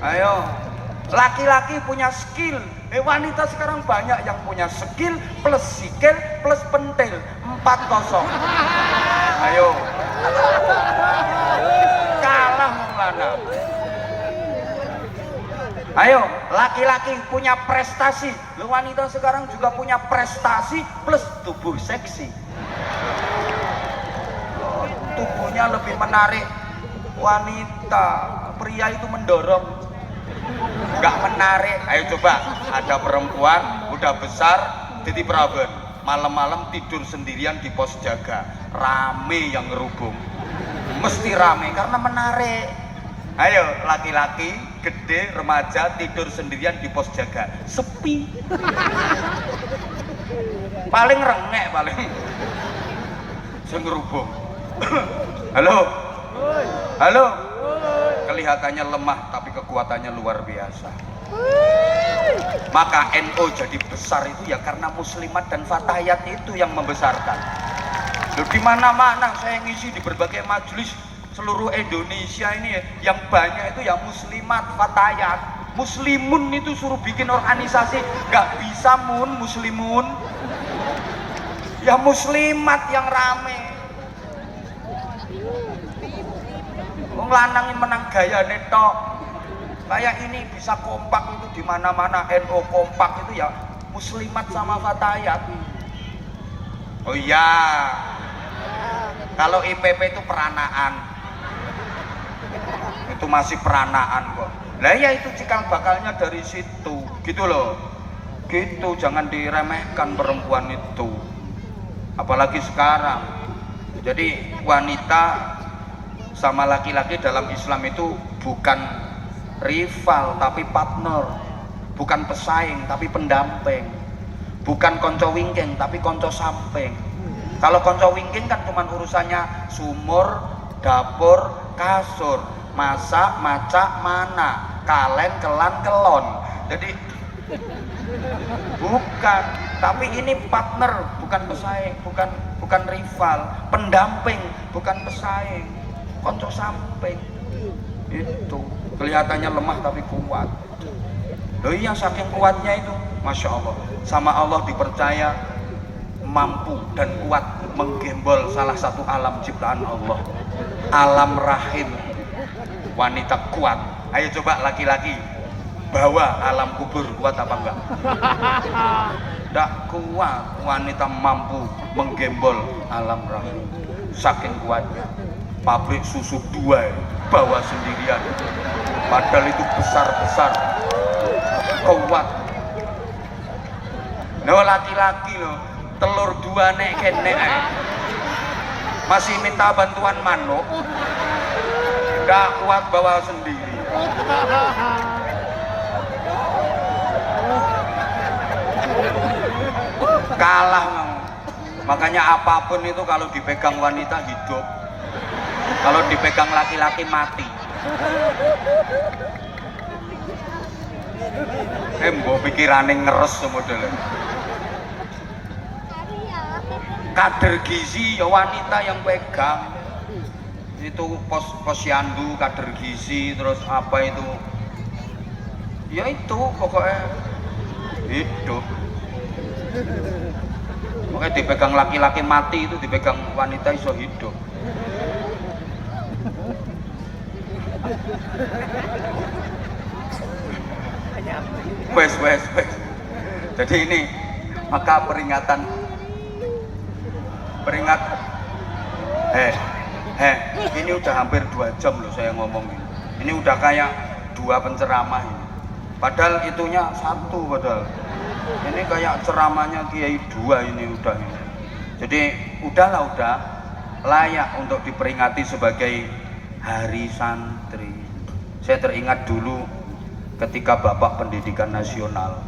Ayo. Laki-laki punya skill, wanita sekarang banyak yang punya skill plus sikil plus pentil. 4-0. Ayo. Kalah mulana. Ayo, laki-laki punya prestasi, wanita sekarang juga punya prestasi plus tubuh seksi. Tubuhnya lebih menarik wanita, pria itu mendorong, nggak menarik. Ayo coba, ada perempuan udah besar jadi perawan, malam-malam tidur sendirian di pos jaga, rame yang ngerubung, mesti rame karena menarik. Ayo, laki-laki gede remaja tidur sendirian di pos jaga, sepi. Paling rengek, paling ngerubung. Halo, halo. Kelihatannya lemah tapi kekuatannya luar biasa. Maka NU jadi besar itu ya karena muslimat dan fatayat itu yang membesarkan. Loh, di mana-mana saya ngisi di berbagai majelis seluruh Indonesia ini yang banyak itu ya muslimat, fatayat. Muslimun itu suruh bikin organisasi nggak bisa muslimun. Ya muslimat yang rame. Wong lanang menang gaya netok. Kayak ini bisa kompak itu di mana-mana, NU kompak itu ya muslimat sama fatayat. Oh iya. Kalau IPP itu peranaan. Itu masih peranaan kok. Lah ya itu cikal bakalnya dari situ, gitu loh. Gitu, jangan diremehkan perempuan itu. Apalagi sekarang. Jadi wanita sama laki-laki dalam Islam itu bukan rival tapi partner, bukan pesaing tapi pendamping, bukan konco wingking tapi konco samping. Kalau konco wingking kan cuma urusannya sumur, dapur, kasur, masak, macak, mana, kalen, kelan, kelon. Jadi bukan, tapi ini partner, bukan pesaing, bukan rival, pendamping, bukan pesaing, konco samping. Itu kelihatannya lemah tapi kuat. Loh iya, saking kuatnya itu, masya Allah, sama Allah dipercaya mampu dan kuat menggembol salah satu alam ciptaan Allah, alam rahim. Wanita kuat. Ayo coba laki-laki bawa alam kubur, kuat apa enggak? Tidak kuat. Wanita mampu menggembol alam rahim, saking kuatnya. Pabrik susu 2 bawa sendirian, padahal itu besar-besar, kuat. Nah laki-laki loh, telur 2 nek kene masih minta bantuan manuk, tidak kuat bawa sendiri. Kalah. Makanya apapun itu kalau dipegang wanita hidup, kalau dipegang laki-laki mati. Mbok pikirane ngeres model. Kader gizi ya wanita yang pegang. Itu posyandu, kader gizi, terus apa itu? Ya itu pokoknya hidup. Makanya dipegang laki-laki mati, itu dipegang wanita iso hidup. Wes. Jadi ini maka peringatan ini udah hampir 2 jam loh saya ngomong ini. Ini udah kayak 2 penceramah ini. Padahal itunya 1 padahal. Ini kayak ceramahnya Kiai 2 ini udah ini. Jadi udah layak untuk diperingati sebagai Hari Santri. Saya teringat dulu ketika Bapak Pendidikan Nasional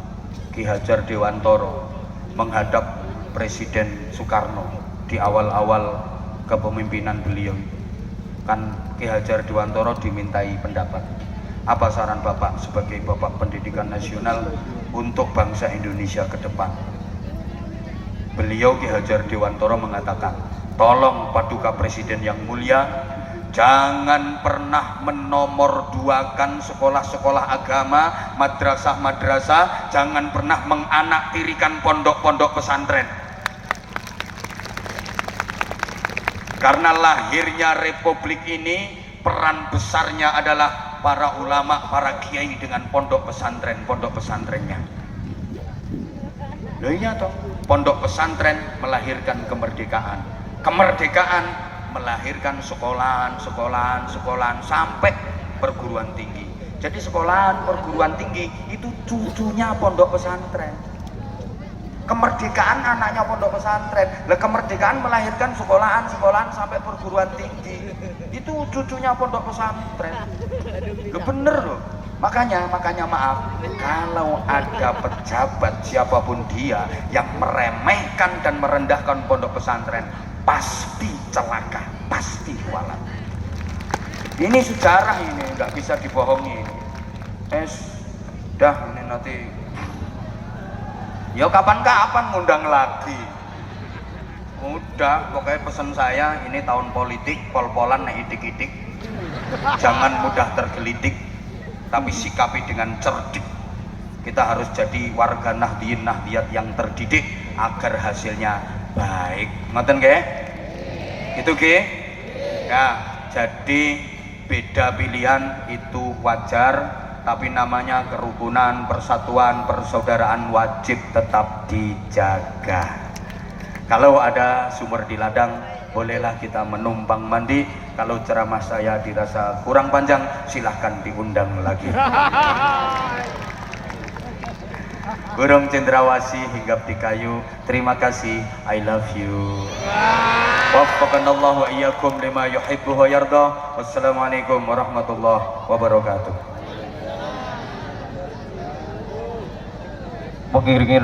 Ki Hajar Dewantoro menghadap Presiden Soekarno di awal-awal kepemimpinan beliau. Kan Ki Hajar Dewantoro dimintai pendapat. Apa saran Bapak sebagai Bapak Pendidikan Nasional untuk bangsa Indonesia ke depan? Beliau Ki Hajar Dewantoro mengatakan, tolong Paduka Presiden yang mulia, jangan pernah menomorduakan sekolah-sekolah agama, madrasah-madrasah, jangan pernah menganaktirikan pondok-pondok pesantren. Karena lahirnya Republik ini, peran besarnya adalah para ulama, para kiai dengan pondok pesantrennya. Loh iya toh, pondok pesantren melahirkan kemerdekaan. Kemerdekaan melahirkan sekolahan sampai perguruan tinggi. Jadi sekolahan perguruan tinggi itu cucunya pondok pesantren. Kemerdekaan anaknya pondok pesantren. Lah kemerdekaan melahirkan sekolahan sampai perguruan tinggi. Itu cucunya pondok pesantren. Loh bener loh. Makanya maaf, kalau ada pejabat siapapun dia yang meremehkan dan merendahkan pondok pesantren, pasti celaka, pasti kualat. Ini sejarah, ini nggak bisa dibohongi. Dah ini nanti ya kapan-kapan ngundang lagi. Udah, pokoknya pesan saya ini tahun politik, pol-polan naik idik-idik. Jangan mudah tergelitik, tapi sikapi dengan cerdik. Kita harus jadi warga nahdiyat yang terdidik agar hasilnya baik. Ngoten nggih? Itu nggih? Ya, jadi beda pilihan itu wajar, tapi namanya kerukunan, persatuan, persaudaraan wajib tetap dijaga. Kalau ada sumur di ladang, bolehlah kita menumpang mandi. Kalau ceramah saya dirasa kurang panjang, silahkan diundang lagi. Burung cendrawasih hinggap di kayu. Terima kasih, I love you. Waffaqanallahu wa iyyakum lima yuhibbu wa yarda. Wassalamualaikum warahmatullahi wabarakatuh. Mengiringi